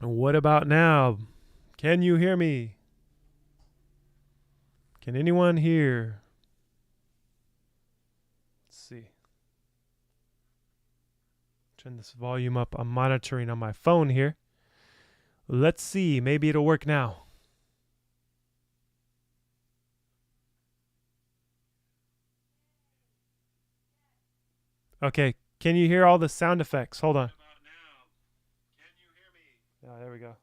What about now? Can you hear me? Can anyone hear? Let's see. Turn this volume up. I'm monitoring on my phone here. Let's see. Maybe it'll work now. Okay. Can you hear all the sound effects? Hold on. Oh, there we go.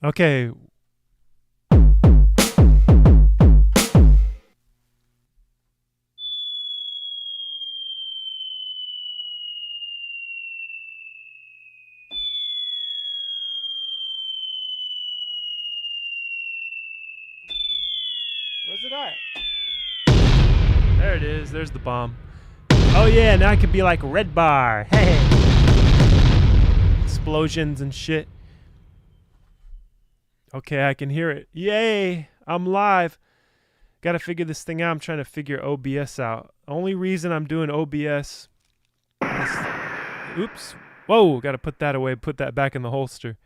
Okay. Where's it at? There it is. There's the bomb. Oh yeah, now I can be like Red Bar. Hey. Explosions and shit. Okay, I can hear it. Yay! I'm live. Got to figure this thing out. I'm trying to figure OBS out. Only reason I'm doing OBS is... Oops. Whoa, got to put that away, put that back in the holster.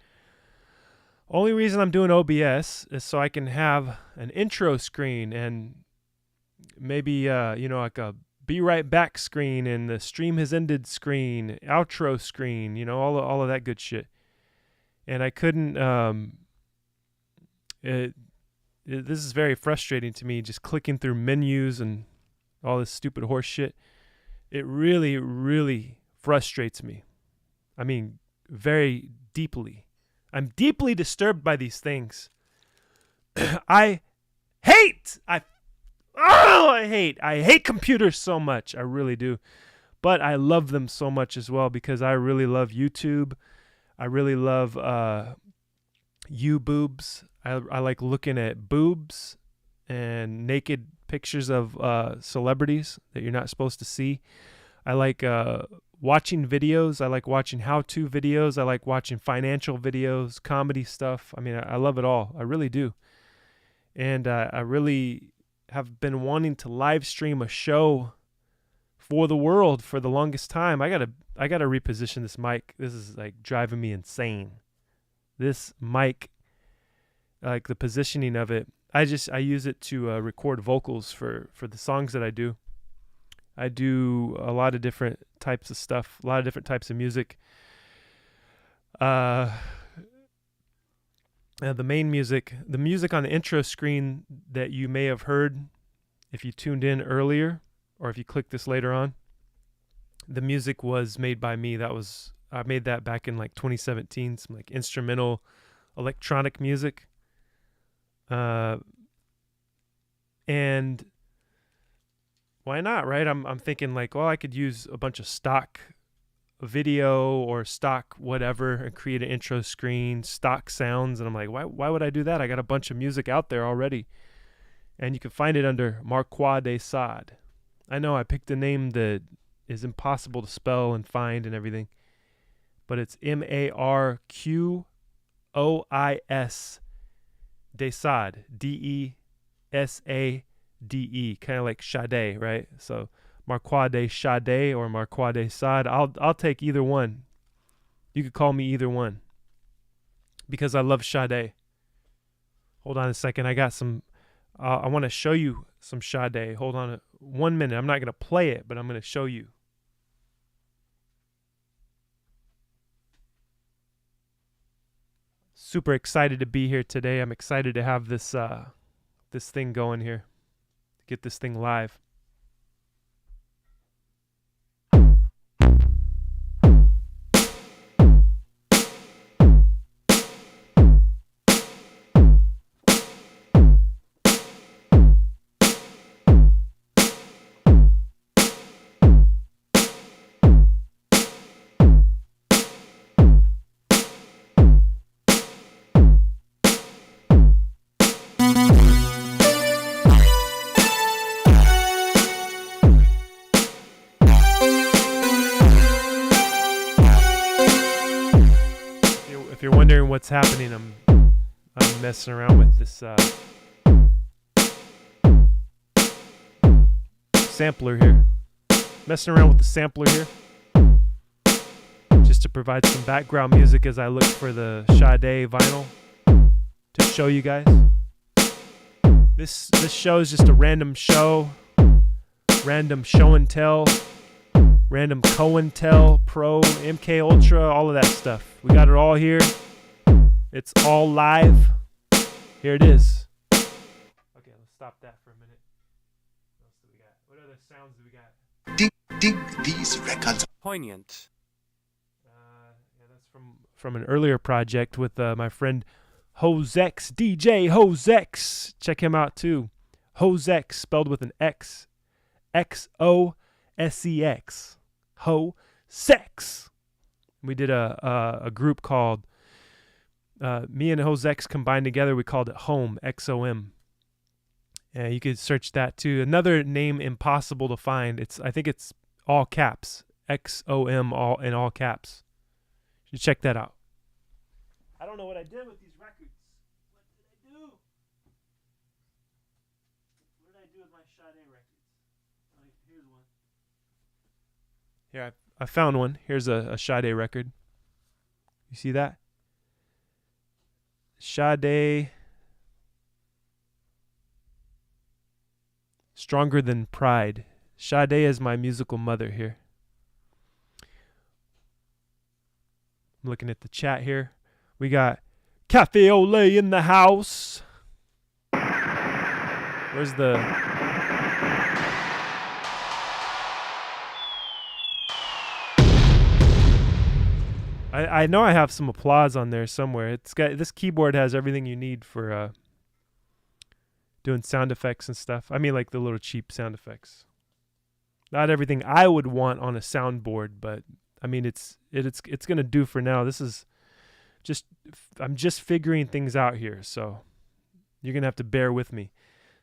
Only reason I'm doing OBS is so I can have an intro screen and maybe, like a be right back screen and the stream has ended screen, outro screen, all of that good shit. And I couldn't, this is very frustrating to me, just clicking through menus and all this stupid horse shit. It really, really frustrates me. I mean, very deeply. I'm deeply disturbed by these things. I hate computers so much. I really do. But I love them so much as well because I really love YouTube. I really love boobs. I like looking at boobs and naked pictures of celebrities that you're not supposed to see. I like watching videos. I like watching how-to videos. I like watching financial videos, comedy stuff. I mean, I love it all. I really do. And I really have been wanting to live stream a show for the world for the longest time. I gotta reposition this mic. This is like driving me insane. This mic, like the positioning of it, I use it to record vocals for the songs that I do. I do a lot of different types of stuff, a lot of different types of music. The music on the intro screen that you may have heard if you tuned in earlier or if you click this later on, the music was made by me. I made that back in like 2017, some like instrumental electronic music. And why not, right? I'm thinking like, well, I could use a bunch of stock video or stock whatever and create an intro screen, stock sounds. And I'm like, why would I do that? I got a bunch of music out there already. And you can find it under Marquis de Sade. I know I picked a name that is impossible to spell and find and everything, but it's MarQuoisDesade. Desade, Desade, kind of like Sade, right? So Marquis de Sade or Marquis de Sade. I'll take either one. You could call me either one because I love Sade. Hold on a second. I got some. I want to show you some Sade. Hold on 1 minute. I'm not gonna play it, but I'm gonna show you. Super excited to be here today. I'm excited to have this this thing going here. Get this thing live. If you're wondering what's happening, I'm messing around with this sampler here. Messing around with the sampler here, just to provide some background music as I look for the Sade vinyl to show you guys. This show is just a random show and tell. Random COINTEL Pro, MK Ultra, all of that stuff. We got it all here. It's all live. Here it is. Okay, let's stop that for a minute. What else do we got? What other sounds do we got? Dig these records. Poignant. Yeah, that's from an earlier project with my friend Hosex, DJ Hosex. Check him out too. Hosex, spelled with an X. Xosex. Ho Sex. We did a group called me and Hosex combined together. We called it Home, XOM. And you could search that too. Another name impossible to find. I think it's all caps. XOM all in all caps. You should check that out. I don't know what I did with these records. What did I do? What did I do with my Sade records? Here's one. Here, I found one. Here's a Sade record. You see that? Sade. Stronger Than Pride. Sade is my musical mother here. I'm looking at the chat here. We got Cafe Ole in the house. Where's the... I know I have some applause on there somewhere. It's got, this keyboard has everything you need for doing sound effects and stuff. I mean, like the little cheap sound effects. Not everything I would want on a soundboard, but I mean, it's gonna do for now. This is just, I'm just figuring things out here, so you're gonna have to bear with me.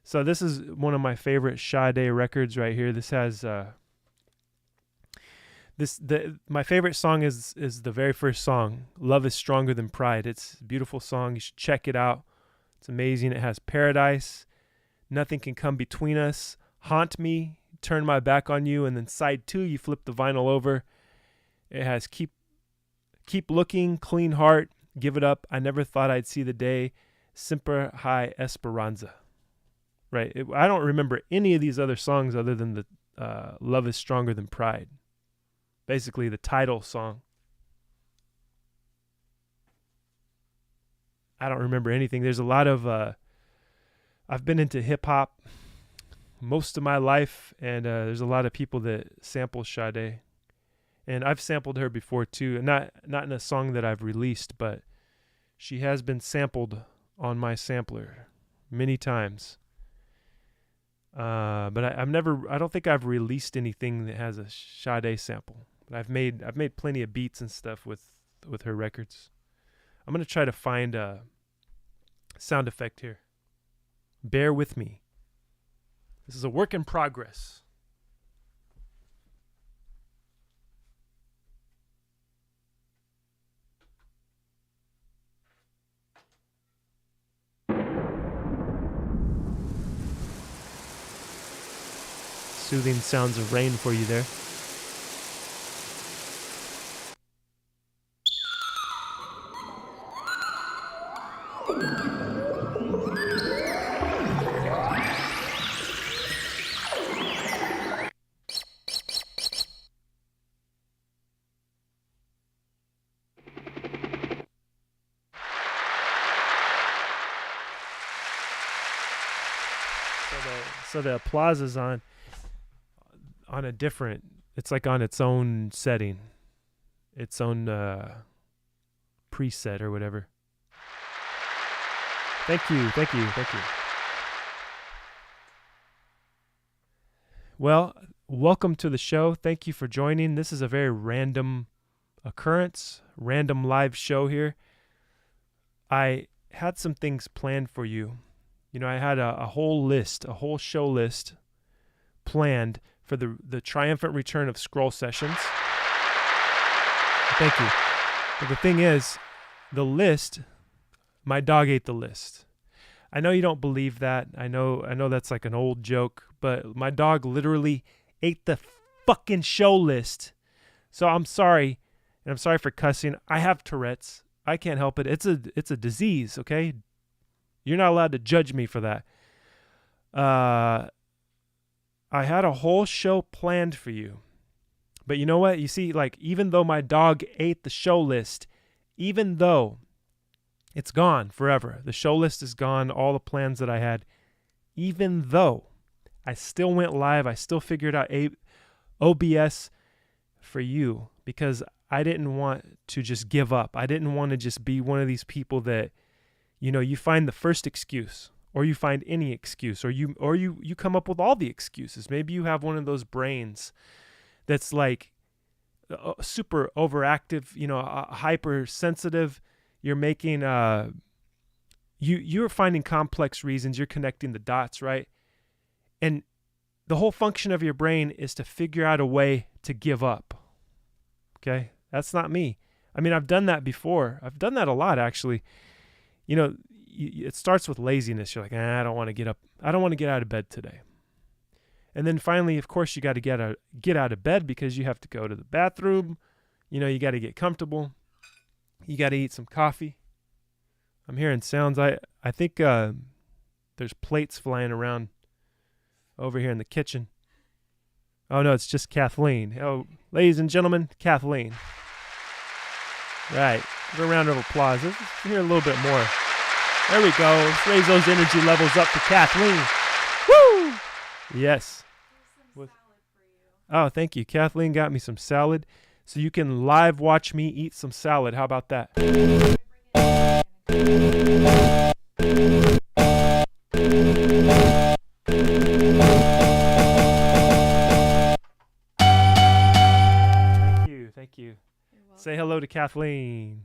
So this is one of my favorite Sade records right here. This has my favorite song is the very first song, Love is Stronger Than Pride. It's a beautiful song. You should check it out. It's amazing. It has Paradise, Nothing Can Come Between Us, Haunt Me, Turn My Back on You, and then side 2, you flip the vinyl over. It has Keep Looking, Clean Heart, Give It Up, I Never Thought I'd See the Day, Siempre Hay Esperanza. Right. I don't remember any of these other songs other than the Love is Stronger Than Pride. Basically the title song. I don't remember anything. There's a lot of I've been into hip hop most of my life, and there's a lot of people that sample Sade, and I've sampled her before too. Not in a song that I've released, but she has been sampled on my sampler many times. But I don't think I've released anything that has a Sade sample. But I've made plenty of beats and stuff with her records. I'm gonna try to find a sound effect here. Bear with me. This is a work in progress. soothing sounds of rain for you there. So the applause is on a different, it's like on its own setting, its own preset or whatever. Thank you. Well, welcome to the show. Thank you for joining. This is a very random occurrence, random live show here. I had some things planned for you. You know, I had a whole show list planned for the triumphant return of Scroll Sessions. Thank you. But the thing is, the list, my dog ate the list. I know you don't believe that. I know that's like an old joke, but my dog literally ate the fucking show list. So I'm sorry, and I'm sorry for cussing. I have Tourette's. I can't help it. It's a disease, okay? You're not allowed to judge me for that. I had a whole show planned for you. But you know what? You see, like, even though my dog ate the show list, even though it's gone forever, the show list is gone, all the plans that I had, even though I still went live, I still figured out OBS for you because I didn't want to just give up. I didn't want to just be one of these people that, you know, you find the first excuse, or you find any excuse, or you come up with all the excuses. Maybe you have one of those brains that's like super overactive, you know, hypersensitive. You're making you're finding complex reasons. You're connecting the dots, right? And the whole function of your brain is to figure out a way to give up. Okay, that's not me. I mean, I've done that before. I've done that a lot, actually. You know, it starts with laziness. You're like, I don't want to get up. I don't want to get out of bed today. And then finally, of course, you got to get out of bed because you have to go to the bathroom. You know, you got to get comfortable. You got to eat some coffee. I'm hearing sounds. I think there's plates flying around over here in the kitchen. Oh, no, it's just Kathleen. Oh, ladies and gentlemen, Kathleen. Right. Give a round of applause. Let's hear a little bit more. There we go. Let's raise those energy levels up to Kathleen. Woo! Yes. Here's some salad for you. Oh, thank you. Kathleen got me some salad, so you can live watch me eat some salad. How about that? Thank you. Say hello to Kathleen.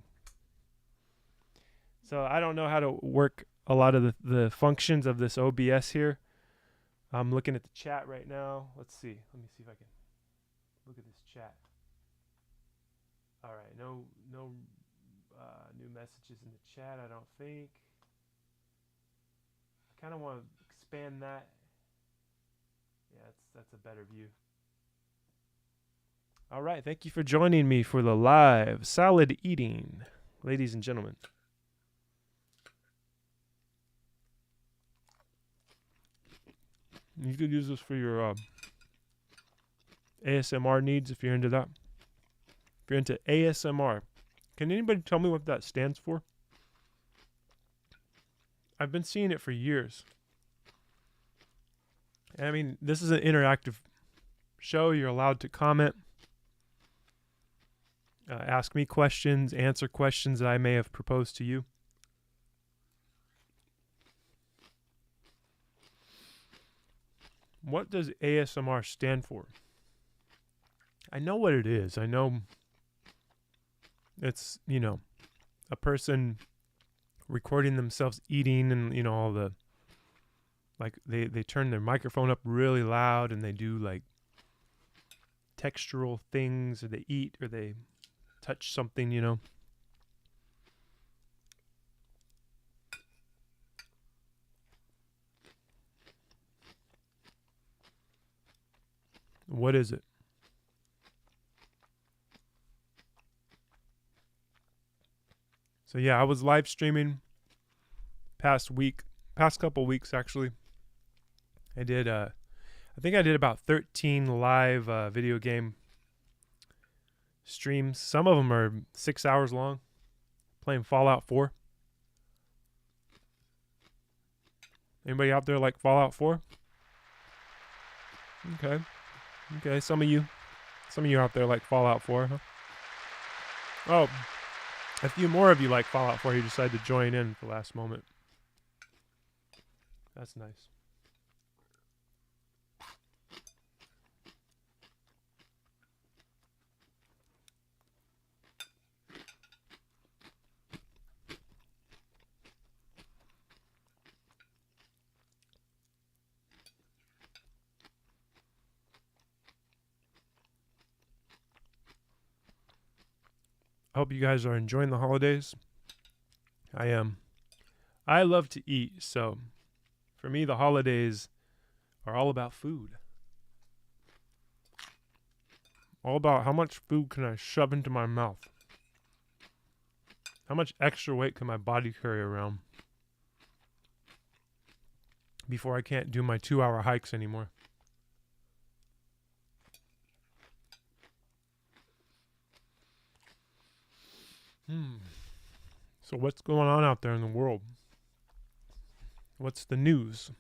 So I don't know how to work a lot of the functions of this OBS here. I'm looking at the chat right now. Let's see. Let me see if I can look at this chat. All right. No new messages in the chat, I don't think. I kind of want to expand that. Yeah, that's a better view. All right. Thank you for joining me for the live salad eating, ladies and gentlemen. You could use this for your ASMR needs if you're into that. If you're into ASMR. Can anybody tell me what that stands for? I've been seeing it for years. I mean, this is an interactive show. You're allowed to comment, ask me questions, answer questions that I may have proposed to you. What does ASMR stand for? I know what it is. I know it's, you know, a person recording themselves eating and, you know, all the, like, they turn their microphone up really loud and they do, like, textural things, or they eat, or they touch something, you know. What is it? So yeah, I was live streaming past couple weeks actually. I think I did about 13 live video game streams. Some of them are 6 hours long, playing Fallout 4. Anybody out there like Fallout 4? Okay, some of you out there like Fallout 4, huh? Oh, a few more of you like Fallout 4. You decided to join in at the last moment. That's nice. I hope you guys are enjoying the holidays. I am. I love to eat, so for me, the holidays are all about food. All about how much food can I shove into my mouth? How much extra weight can my body carry around before I can't do my 2-hour hikes anymore? So what's going on out there in the world? What's the news?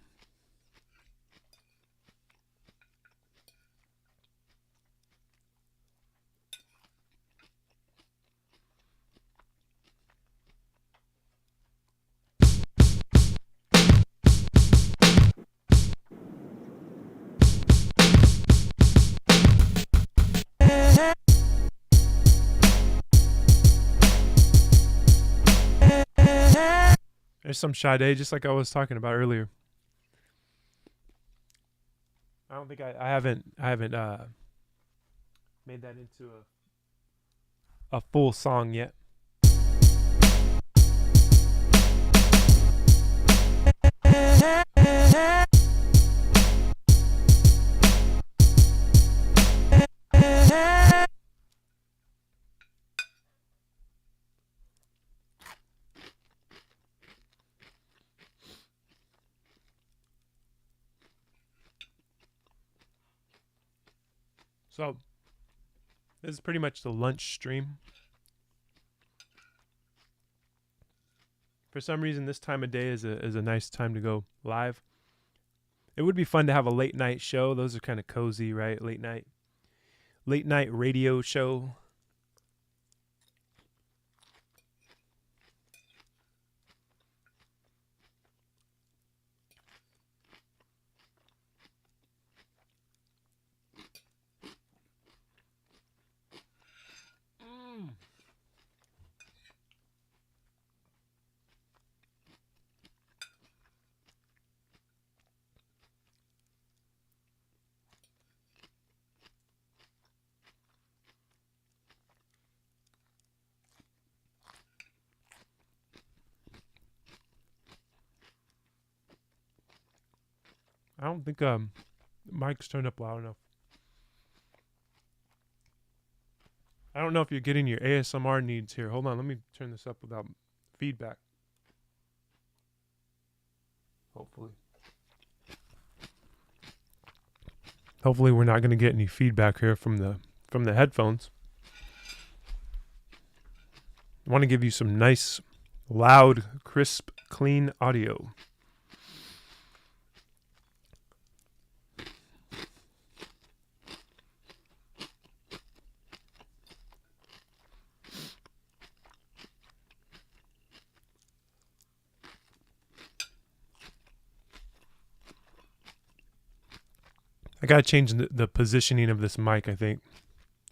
There's some Sade, just like I was talking about earlier. I don't think I haven't made that into a full song yet. So, this is pretty much the lunch stream. For some reason, this time of day is a nice time to go live. It would be fun to have a late night show. Those are kind of cozy, right? Late night radio show. I don't think mic's turned up loud enough. I don't know if you're getting your ASMR needs here. Hold on, let me turn this up without feedback. Hopefully we're not going to get any feedback here from the headphones. I want to give you some nice, loud, crisp, clean audio. I gotta change the positioning of this mic, I think.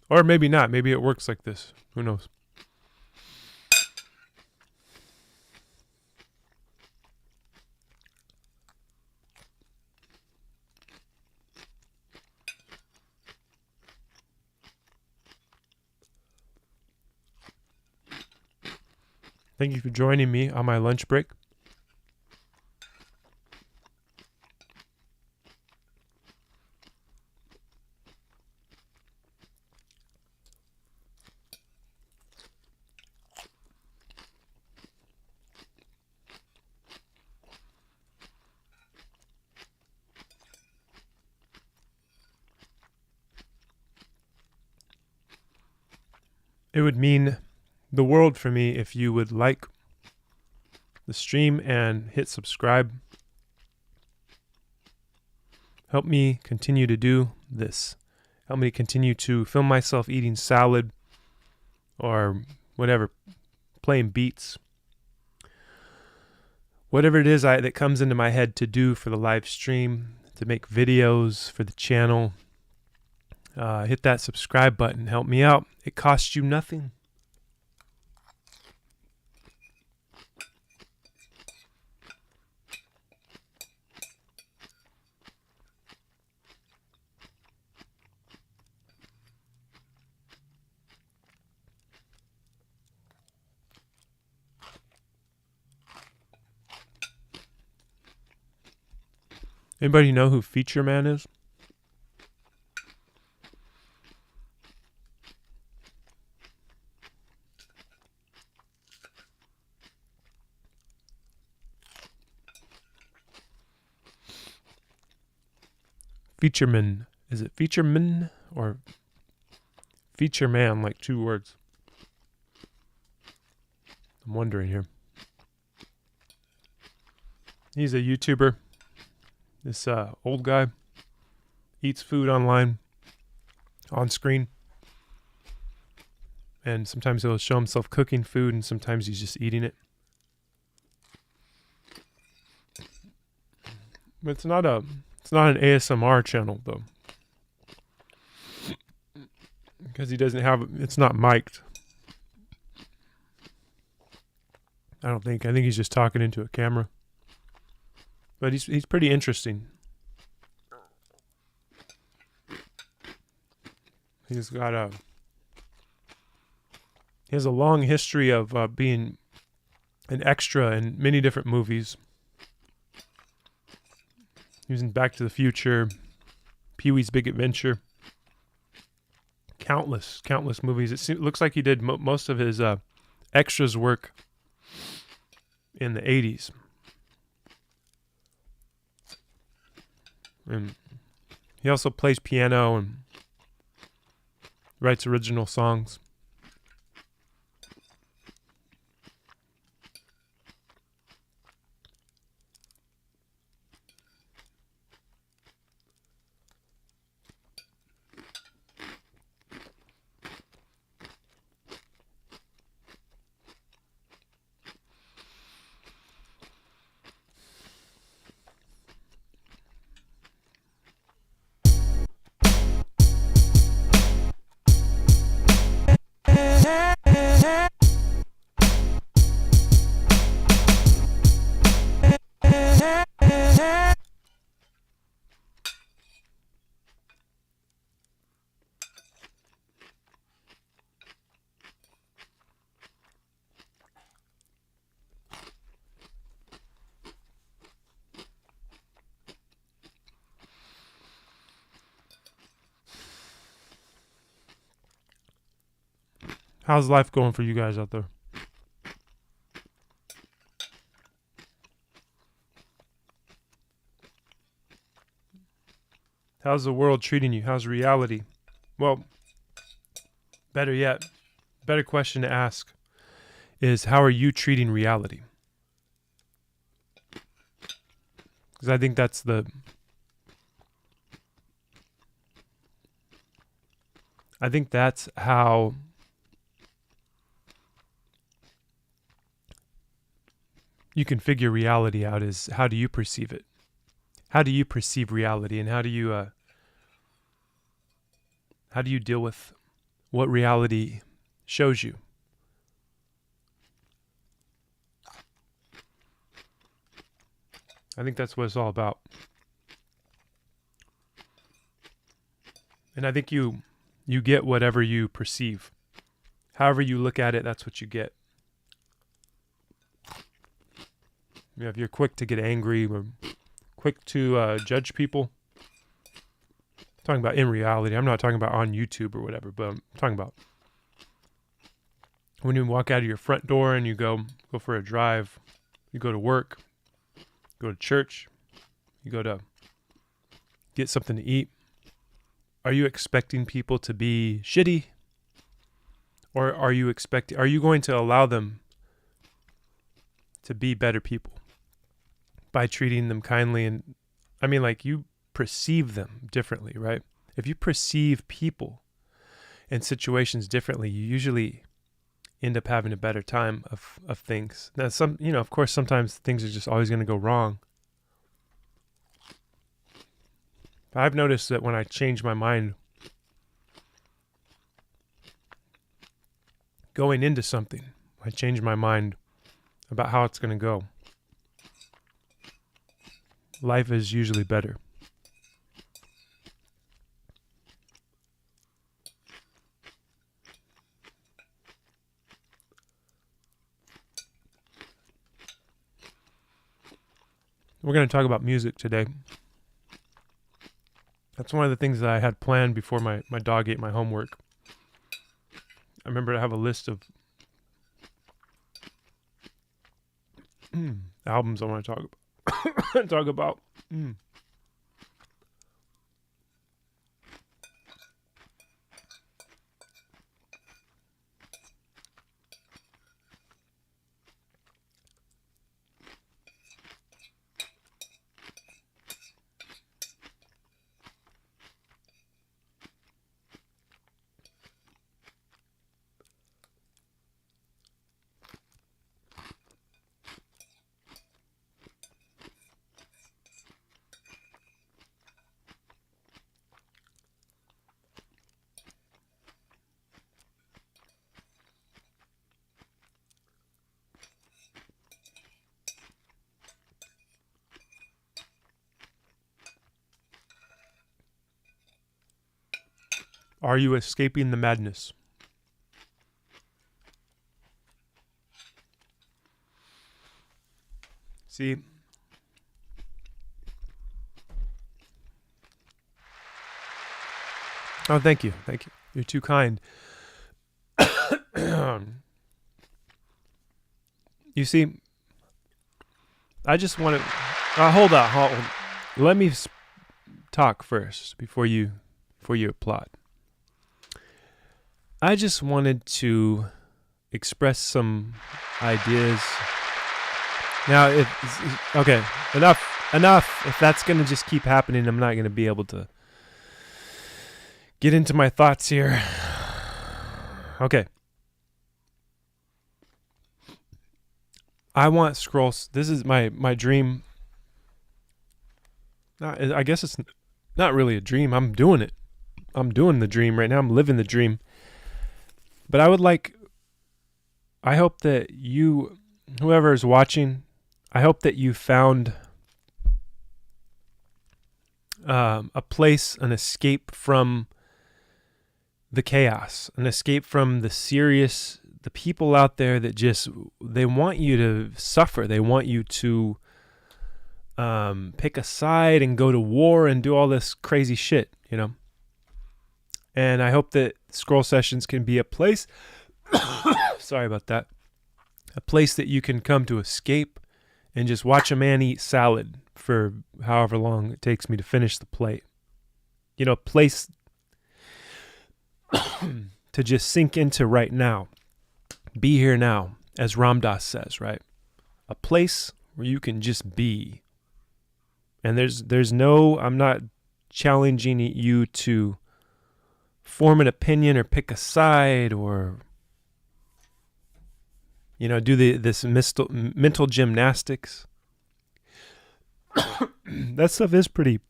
Or maybe not. Maybe it works like this. Who knows? Thank you for joining me on my lunch break. It would mean the world for me if you would like the stream and hit subscribe. Help me continue to do this. Help me continue to film myself eating salad or whatever, playing beats. Whatever it is that comes into my head to do for the live stream, to make videos for the channel, hit that subscribe button. Help me out. It costs you nothing. Anybody know who Feature Man is? Featureman. Is it Featureman or Feature Man, like 2 words? I'm wondering here. He's a YouTuber. This old guy eats food online, on screen. And sometimes he'll show himself cooking food, and sometimes he's just eating it. But it's not an ASMR channel, though. Because it's not mic'd. I think he's just talking into a camera. But he's pretty interesting. He has a long history of being an extra in many different movies. He was in Back to the Future, Pee-wee's Big Adventure, countless movies. It looks like he did most of his extras work in the 80s. And he also plays piano and writes original songs. How's life going for you guys out there? How's the world treating you? How's reality? Well, better yet, better question to ask is how are you treating reality? Because I think that's how you can figure reality out, is how do you perceive it? How do you perceive reality, and how do you deal with what reality shows you? I think that's what it's all about. And I think you get whatever you perceive. However you look at it, that's what you get. You know, if you're quick to get angry or quick to judge people, I'm talking about in reality. I'm not talking about on YouTube or whatever, but I'm talking about when you walk out of your front door and you go for a drive, you go to work, go to church, you go to get something to eat. Are you expecting people to be shitty? Or are you going to allow them to be better people by treating them kindly? And I mean, like, you perceive them differently, right? If you perceive people and situations differently, you usually end up having a better time of things. Now, of course, sometimes things are just always going to go wrong. But I've noticed that when I change my mind going into something, I change my mind about how it's going to go, life is usually better. We're going to talk about music today. That's one of the things that I had planned before my dog ate my homework. I remember I have a list of albums I want to talk about. Are you escaping the madness? See, oh, thank you. You're too kind. You see, I just want to hold on. Let me talk first before you applaud. I just wanted to express some ideas. Now, enough. If that's going to just keep happening, I'm not going to be able to get into my thoughts here. Okay. I want scrolls. This is my dream. I guess it's not really a dream. I'm doing it. I'm doing the dream right now. I'm living the dream. But I hope that whoever is watching, I hope that you found a place, an escape from the chaos, an escape from the people out there that they want you to suffer. They want you to pick a side and go to war and do all this crazy shit, And I hope that Scroll Sessions can be a place, sorry about that, a place that you can come to escape and just watch a man eat salad for however long it takes me to finish the plate. A place to just sink into right now. Be here now, as Ram Dass says, right? A place where you can just be. And there's no, I'm not challenging you to form an opinion or pick a side or do this mental gymnastics. That stuff is pretty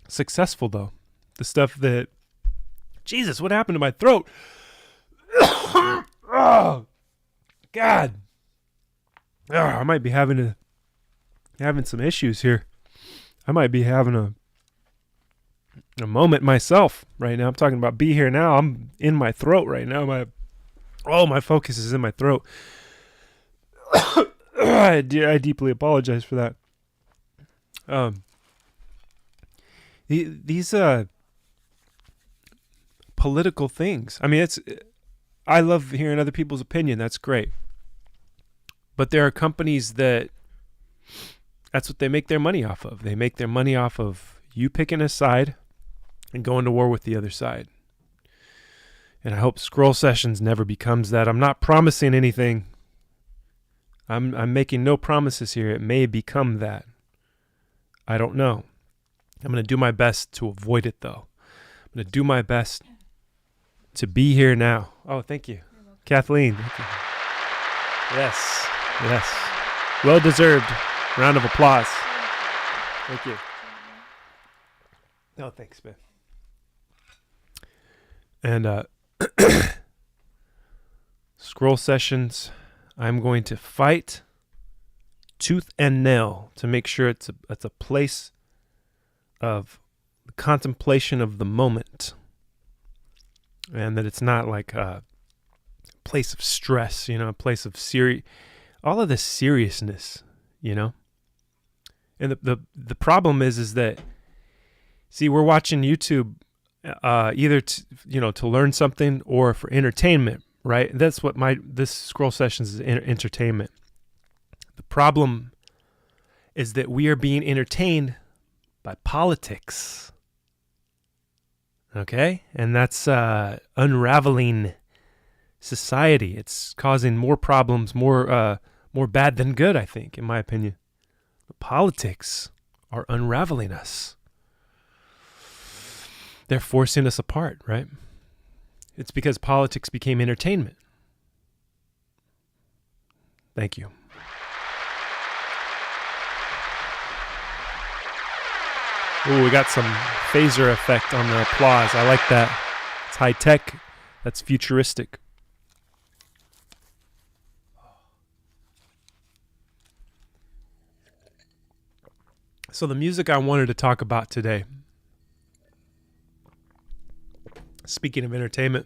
successful, though. The stuff that, Jesus, what happened to my throat? Oh God. Oh, I might be having some issues here. I might be having a moment myself right now. I'm talking about be here now. I'm in my throat right now. My focus is in my throat. I deeply apologize for that. These political things. I mean, I love hearing other people's opinion. That's great. But there are companies that's what they make their money off of. They make their money off of you picking a side and going to war with the other side. And I hope Scroll Sessions never becomes that. I'm not promising anything. I'm making no promises here. It may become that. I don't know. I'm going to do my best to avoid it, though. I'm going to do my best to be here now. Oh, thank you. Kathleen. Thank you. Yes. Yes. Well deserved. Round of applause. Thank you. No, thanks, man. And Scroll Sessions, I'm going to fight tooth and nail to make sure it's a place of contemplation of the moment, and that it's not like a place of stress, a place of all of this seriousness, And the problem is that, see, we're watching YouTube either to learn something or for entertainment, right? That's what this Scroll Sessions is, entertainment. The problem is that we are being entertained by politics. Okay? And that's unraveling society. It's causing more problems, more bad than good, I think, in my opinion. The politics are unraveling us. They're forcing us apart, right? It's because politics became entertainment. Thank you. Ooh, we got some phaser effect on the applause. I like that. It's high tech. That's futuristic. So the music I wanted to talk about today, speaking of entertainment,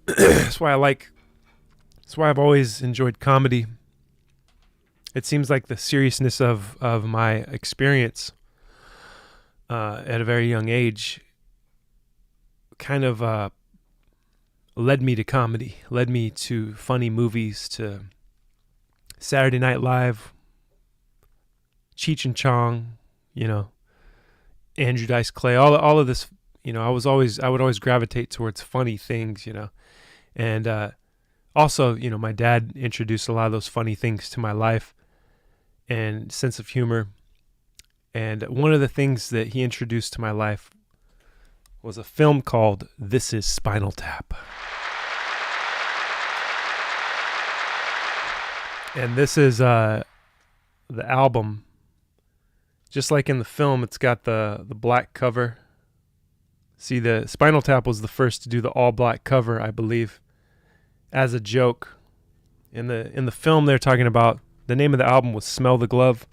that's why I've always enjoyed comedy. It seems like the seriousness of my experience at a very young age kind of led me to comedy, led me to funny movies, to Saturday Night Live, Cheech and Chong, Andrew Dice Clay, all of this. I would always gravitate towards funny things, and also, my dad introduced a lot of those funny things to my life and sense of humor. And one of the things that he introduced to my life was a film called This Is Spinal Tap. And this is the album. Just like in the film, it's got the black cover. See, the Spinal Tap was the first to do the all black cover, I believe, as a joke. In the film, they're talking about, the name of the album was Smell the Glove.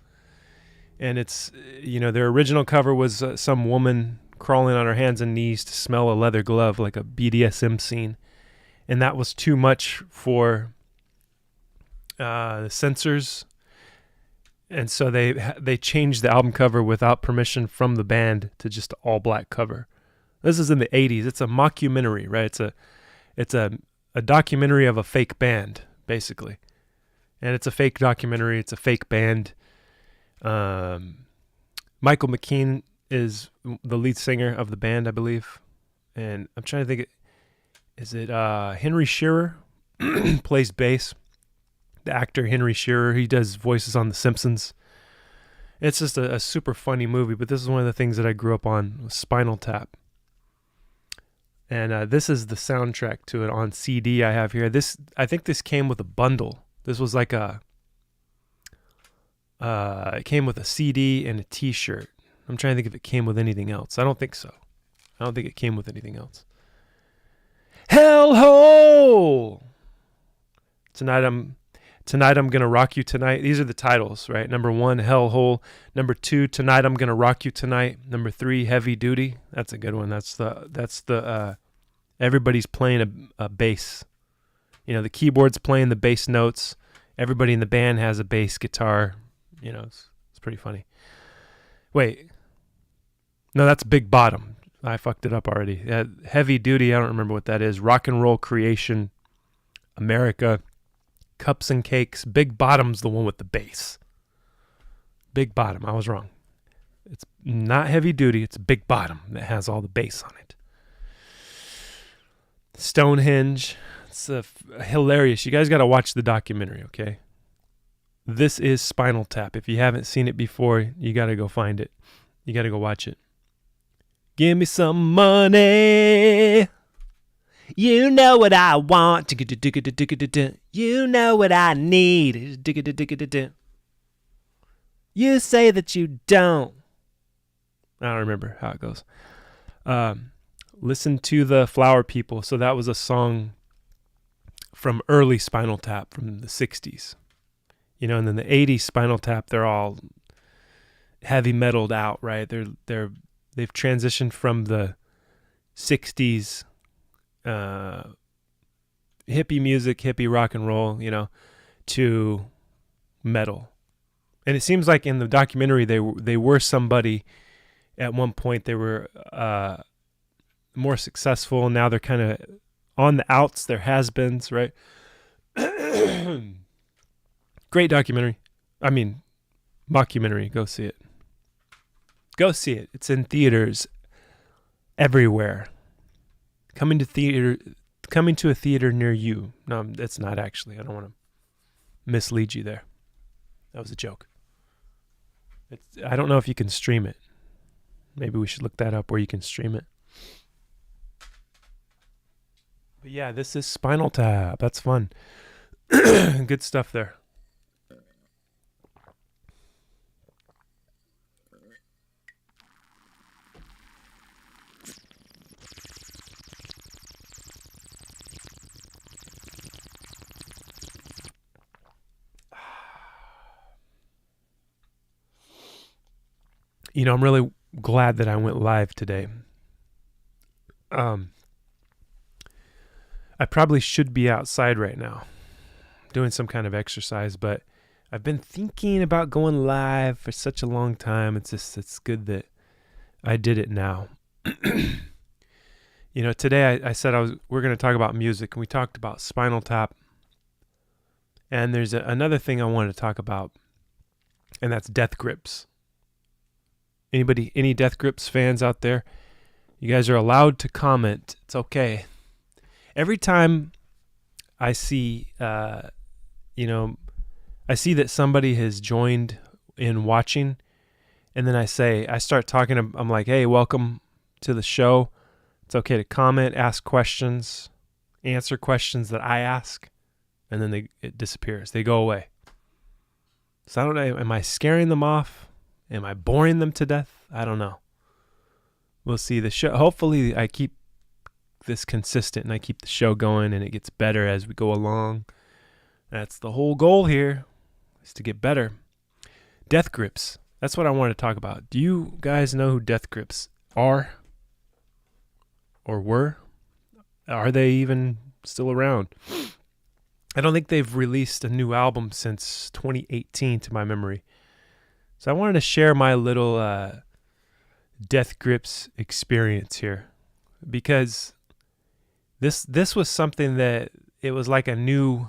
And it's, their original cover was some woman crawling on her hands and knees to smell a leather glove, like a BDSM scene. And that was too much for the censors. And so they changed the album cover without permission from the band to just an all black cover. This is in the 80s. It's a mockumentary, right? It's a documentary of a fake band, basically. And it's a fake documentary. It's a fake band. Michael McKean is the lead singer of the band, I believe. And I'm trying to think, is it Henry Shearer plays bass? The actor Henry Shearer, he does voices on The Simpsons. It's just a super funny movie, but this is one of the things that I grew up on, was Spinal Tap. And this is the soundtrack to it on CD I have here. I think this came with a bundle. This was like it came with a CD and a t-shirt. I'm trying to think if it came with anything else. I don't think so. I don't think it came with anything else. Hell ho! Tonight I'm gonna rock you tonight. These are the titles, right? Number 1, Hell Hole. Number 2, Tonight I'm gonna rock you tonight. Number 3, Heavy Duty. That's a good one. That's the everybody's playing a bass. The keyboard's playing the bass notes. Everybody in the band has a bass guitar. It's pretty funny. Wait. No, that's Big Bottom. I fucked it up already. Heavy Duty, I don't remember what that is. Rock and Roll Creation, America, Cups and Cakes. Big Bottom's the one with the bass. Big Bottom, I was wrong. It's not Heavy Duty, it's Big Bottom that has all the bass on it. Stonehenge. It's hilarious. You guys got to watch the documentary, okay? This is Spinal Tap. If you haven't seen it before, you got to go find it. You got to go watch it. Give me some money. You know what I want. You know what I need. You say that you don't. I don't remember how it goes. Listen to the Flower People. So that was a song from early Spinal Tap from the 60s. You know, and then the 80s Spinal Tap, they're all heavy metaled out, right? They've transitioned from the 60s hippie music, hippie rock and roll, you know, to metal. And it seems like in the documentary they were somebody at one point. They were more successful. Now they're kind of on the outs. They're has-beens, right? Great documentary. I mean, mockumentary. Go see it. Go see it. It's in theaters everywhere. Coming to a theater near you. No, it's not actually. I don't want to mislead you there. That was a joke. I don't know if you can stream it. Maybe we should look that up where you can stream it. But yeah, this is Spinal Tap. That's fun. Good stuff there. You know, I'm really glad that I went live today. I probably should be outside right now doing some kind of exercise, but I've been thinking about going live for such a long time. It's good that I did it now. You know, today I said we're going to talk about music, and we talked about Spinal Tap. And there's another thing I wanted to talk about, and that's Death Grips. Any Death Grips fans out there? You guys are allowed to comment. It's okay. Every time I see, I see that somebody has joined in watching, and then I start talking. I'm like, hey, welcome to the show. It's okay to comment, ask questions, answer questions that I ask, and then it disappears. They go away. So I don't know. Am I scaring them off? Am I boring them to death? I don't know. We'll see. The show. Hopefully, I keep this consistent and I keep the show going and it gets better as we go along. That's the whole goal here, is to get better. Death Grips. That's what I want to talk about. Do you guys know who Death Grips are? Or were? Are they even still around? I don't think they've released a new album since 2018 to my memory. So I wanted to share my little Death Grips experience here, because this was something that it was like a new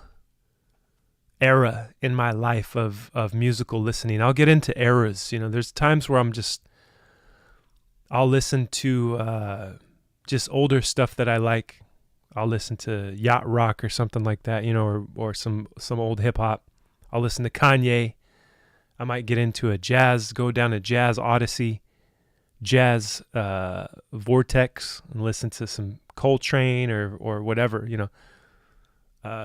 era in my life of musical listening. I'll get into eras. You know, there's times where I'll listen to just older stuff that I like. I'll listen to yacht rock or something like that, you know, or some old hip hop. I'll listen to Kanye. I might get into go down a jazz odyssey, jazz vortex, and listen to some Coltrane or whatever, you know,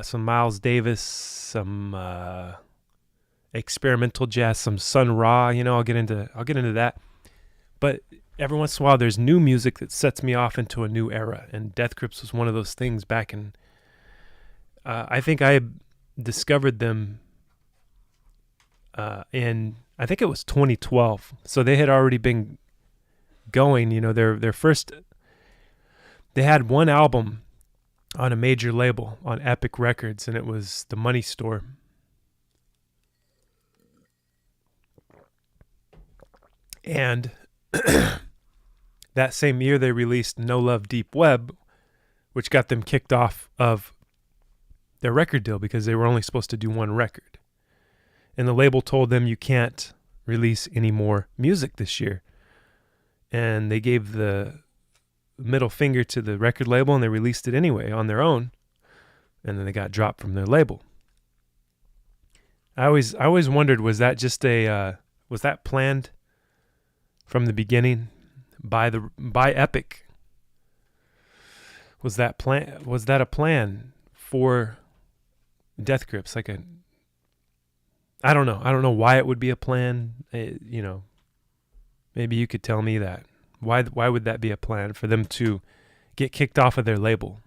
some Miles Davis, some experimental jazz, some Sun Ra, you know. I'll get into that. But every once in a while, there's new music that sets me off into a new era, and Death Grips was one of those things back in. I think I discovered them in, I think it was 2012. So they had already been going, you know, their first, they had one album on a major label on Epic Records, and it was The Money Store. And that same year they released No Love Deep Web, which got them kicked off of their record deal because they were only supposed to do one record. And the label told them, you can't release any more music this year. And they gave the middle finger to the record label, and they released it anyway on their own, and then they got dropped from their label. I always wondered, was that just was that planned from the beginning by Epic? Was that a plan for Death Grips? I don't know. I don't know why it would be a plan. Maybe you could tell me that. Why would that be a plan for them to get kicked off of their label?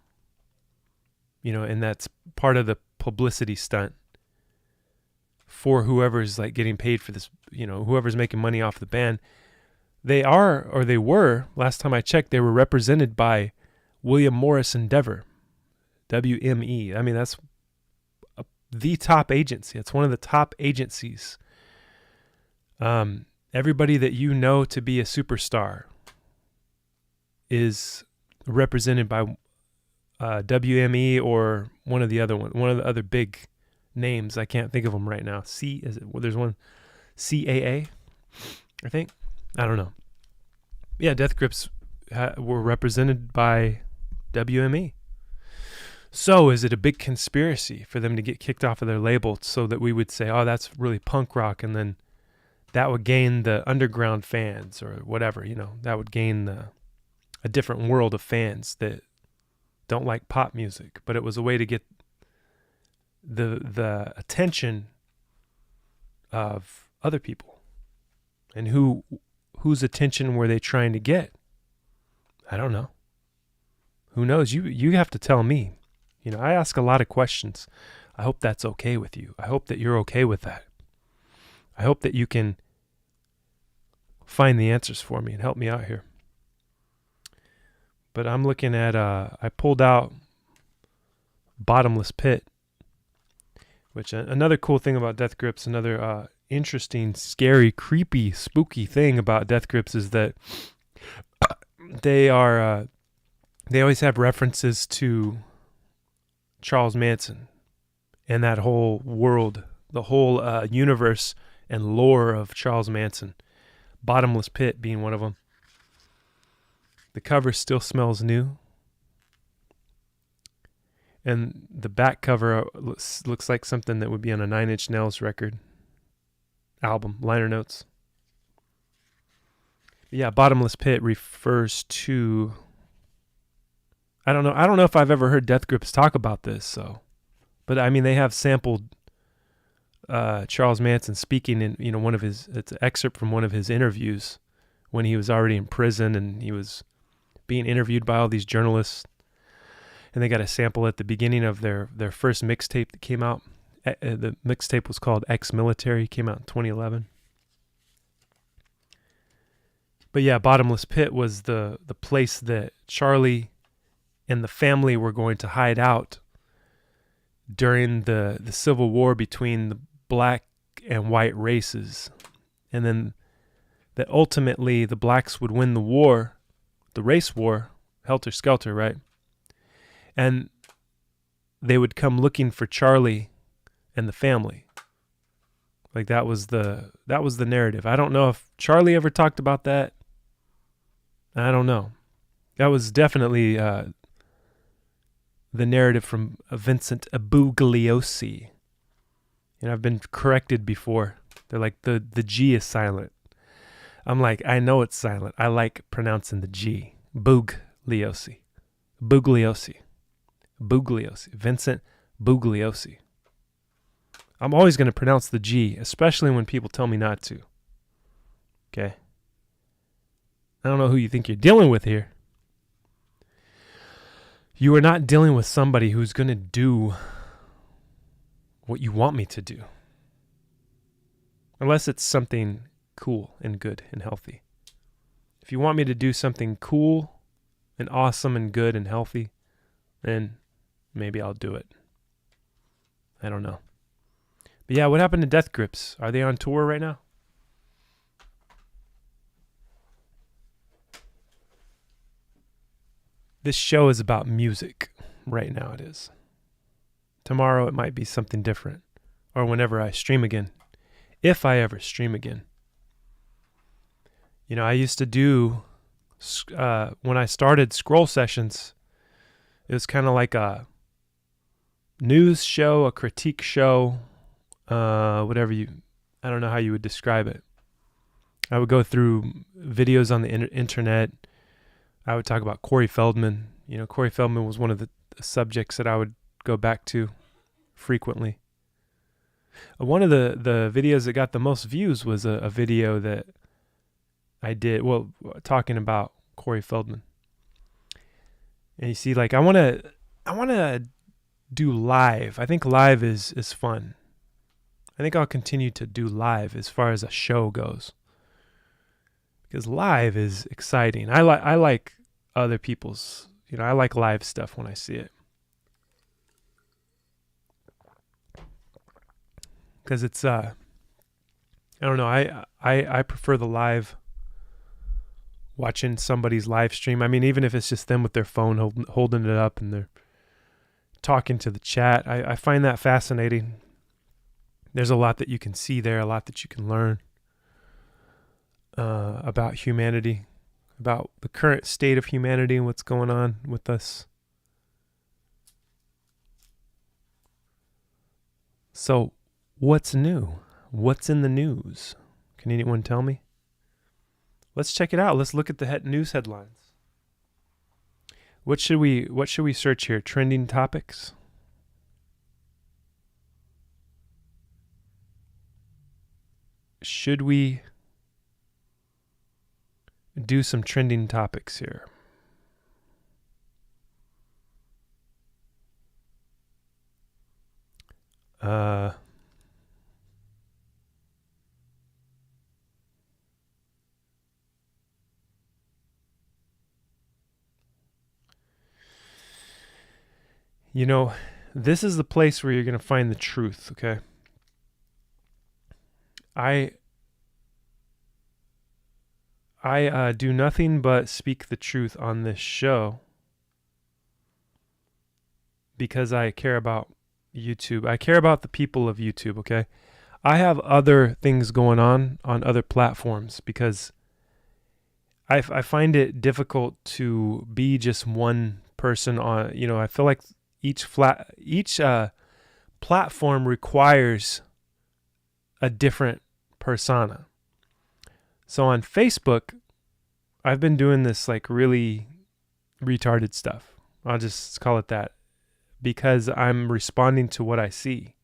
And that's part of the publicity stunt for whoever's getting paid for this, whoever's making money off the band. They were, last time I checked, they were represented by William Morris Endeavor, WME. I mean, that's the top agency. It's one of the top agencies. Everybody that you know to be a superstar is represented by WME or one of the other big names. I can't think of them right now. There's one, CAA, I think. I don't know. Yeah, Death Grips were represented by WME. So is it a big conspiracy for them to get kicked off of their label so that we would say, oh, that's really punk rock, and then that would gain the underground fans or whatever, that would gain a different world of fans that don't like pop music. But it was a way to get the attention of other people. And whose attention were they trying to get? I don't know. Who knows? You have to tell me. I ask a lot of questions. I hope that's okay with you. I hope that you're okay with that. I hope that you can find the answers for me and help me out here. But I'm looking at, I pulled out Bottomless Pit, which another cool thing about Death Grips, another interesting, scary, creepy, spooky thing about Death Grips is that they always have references to Charles Manson and that whole world, the whole universe and lore of Charles Manson. Bottomless Pit being one of them. The cover still smells new. And the back cover looks like something that would be on a Nine Inch Nails record album, liner notes. Yeah, Bottomless Pit refers to, I don't know if I've ever heard Death Grips talk about this, but I mean, they have sampled Charles Manson speaking in, it's an excerpt from one of his interviews when he was already in prison and he was being interviewed by all these journalists. And they got a sample at the beginning of their first mixtape that came out. The mixtape was called Ex-Military, came out in 2011. But yeah, Bottomless Pit was the place that Charlie and the family were going to hide out during the Civil War between the black and white races. And then that ultimately the blacks would win the war, the race war, helter skelter, right? And they would come looking for Charlie and the family. That was the narrative. I don't know if Charlie ever talked about that. I don't know. That was definitely the narrative from Vincent Bugliosi. And I've been corrected before. They're like, the G is silent. I'm like, I know it's silent. I like pronouncing the G. Bugliosi. Vincent Bugliosi. I'm always going to pronounce the G, especially when people tell me not to. Okay? I don't know who you think you're dealing with here. You are not dealing with somebody who's going to do what you want me to do. Unless it's something cool and good and healthy. If you want me to do something cool and awesome and good and healthy, then maybe I'll do it. I don't know. But yeah, what happened to Death Grips? Are they on tour right now? This show is about music. Right now it is. Tomorrow it might be something different. Or whenever I stream again. If I ever stream again. I used to do when I started Scroll Sessions, it was kind of like a news show, a critique show, I don't know how you would describe it. I would go through videos on the internet. I would talk about Corey Feldman. Corey Feldman was one of the subjects that I would go back to frequently. One of the videos that got the most views was a video that I did, talking about Corey Feldman. And you see, like, I want to do live. I think live is fun. I think I'll continue to do live as far as a show goes, because live is exciting. I like other people's, I like live stuff when I see it, because it's I don't know, I prefer the live, watching somebody's live stream. I mean, even if it's just them with their phone holding it up and they're talking to the chat, I find that fascinating. There's a lot that you can see there, a lot that you can learn about humanity, about the current state of humanity and what's going on with us. So, what's new? What's in the news? Can anyone tell me? Let's check it out. Let's look at the news headlines. What should we search here? Trending topics? Should we do some trending topics here? This is the place where you're going to find the truth, okay? I do nothing but speak the truth on this show because I care about YouTube. I care about the people of YouTube, okay? I have other things going on other platforms because I find it difficult to be just one person on, I feel like each platform requires a different persona. So on Facebook, I've been doing this like really retarded stuff. I'll just call it that, because I'm responding to what I see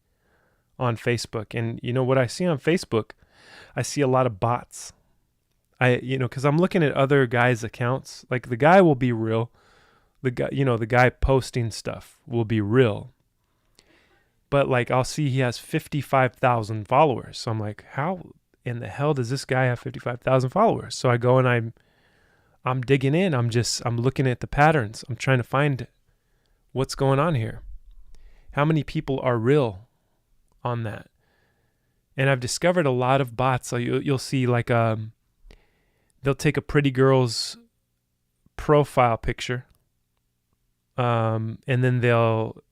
on Facebook. And what I see on Facebook, I see a lot of bots. Because I'm looking at other guys' accounts. Like, the guy will be real. The guy posting stuff will be real. But like, I'll see he has 55,000 followers. So I'm like, how in the hell does this guy have 55,000 followers? So I go and I'm digging in. I'm looking at the patterns. I'm trying to find what's going on here. How many people are real on that? And I've discovered a lot of bots. So you'll see like they'll take a pretty girl's profile picture, and then they'll,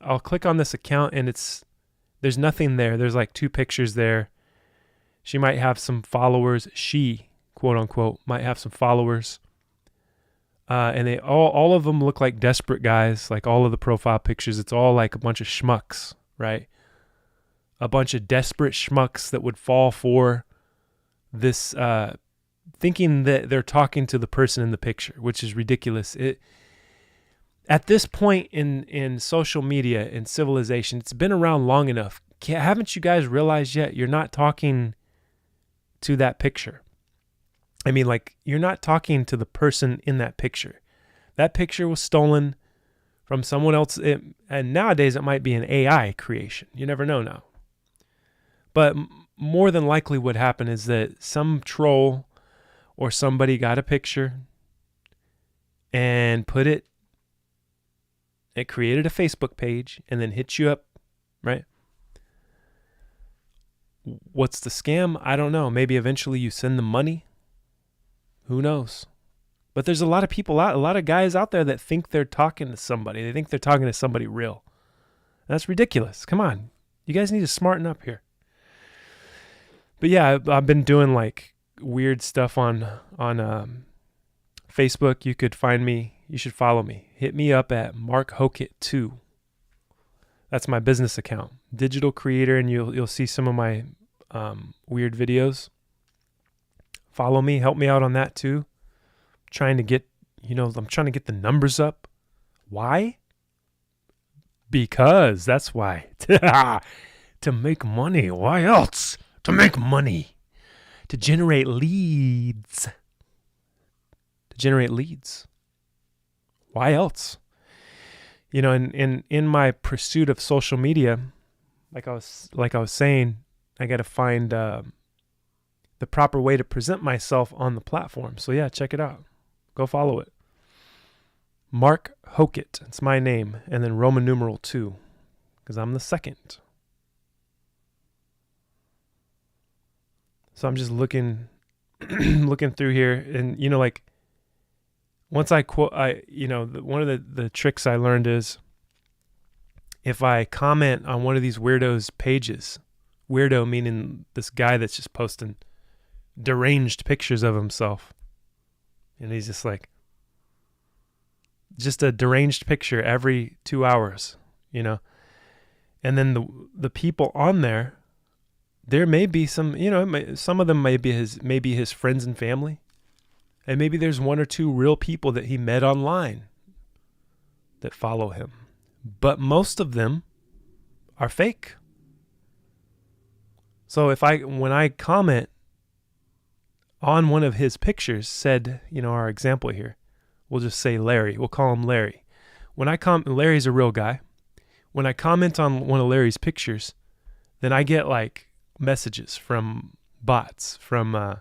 I'll click on this account and there's nothing there. There's like 2 pictures there. She might have some followers. She, quote unquote, might have some followers. And they all of them look like desperate guys. Like, all of the profile pictures, it's all like a bunch of schmucks, right? A bunch of desperate schmucks that would fall for this, thinking that they're talking to the person in the picture, which is ridiculous. At this point in social media and civilization, it's been around long enough. Haven't you guys realized yet you're not talking to that picture? I mean, like, you're not talking to the person in that picture. That picture was stolen from someone else. And nowadays it might be an AI creation. You never know now. But more than likely what happened is that some troll or somebody got a picture and it created a Facebook page and then hit you up, right? What's the scam? I don't know. Maybe eventually you send them money. Who knows? But there's a lot of guys out there that think they're talking to somebody. They think they're talking to somebody real. That's ridiculous. Come on. You guys need to smarten up here. But yeah, I've been doing like weird stuff on Facebook, you could find me. You should follow me. Hit me up at Mark Hokit 2. That's my business account. Digital creator, and you'll see some of my weird videos. Follow me. Help me out on that too. I'm trying to get the numbers up. Why? Because that's why. To make money. Why else? To make money. To generate leads. Why else? In my pursuit of social media, like I was saying, I got to find the proper way to present myself on the platform. So yeah, check it out. Go follow it. Mark Hokit. It's my name. And then Roman numeral 2. Because I'm the second. So I'm just looking through here. And, once I quote, one of the tricks I learned is if I comment on one of these weirdos' pages, weirdo meaning this guy that's just posting deranged pictures of himself. And he's just a deranged picture every 2 hours, And then the people on there may be some, some of them may be his friends and family. And maybe there's one or two real people that he met online that follow him. But most of them are fake. So when I comment on one of his pictures, said, our example here, we'll just say Larry. We'll call him Larry. Larry's a real guy. When I comment on one of Larry's pictures, then I get messages from bots, from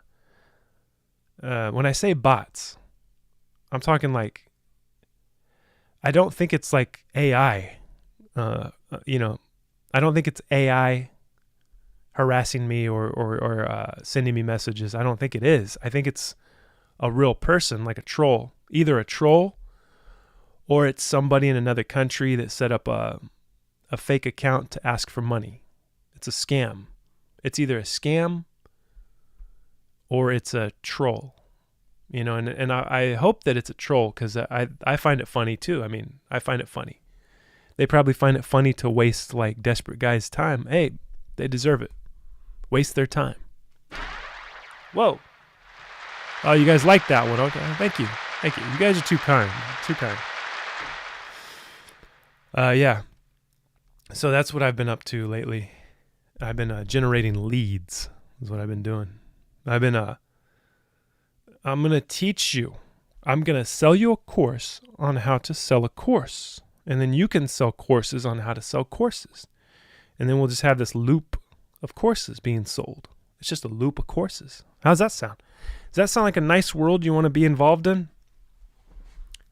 when I say bots, I'm talking I don't think it's AI. I don't think it's AI harassing me or sending me messages. I don't think it is. I think it's a real person, like a troll. Either a troll or it's somebody in another country that set up a fake account to ask for money. It's a scam. It's either a scam or it's a troll, and I hope that it's a troll because I find it funny too. I mean, I find it funny. They probably find it funny to waste desperate guys' time. Hey, they deserve it. Waste their time. Whoa. Oh, you guys like that one. Okay. Thank you. You guys are too kind. Yeah. So that's what I've been up to lately. I've been generating leads is what I've been doing. I'm going to teach you. I'm going to sell you a course on how to sell a course. And then you can sell courses on how to sell courses. And then we'll just have this loop of courses being sold. It's just a loop of courses. How's that sound? Does that sound like a nice world you want to be involved in?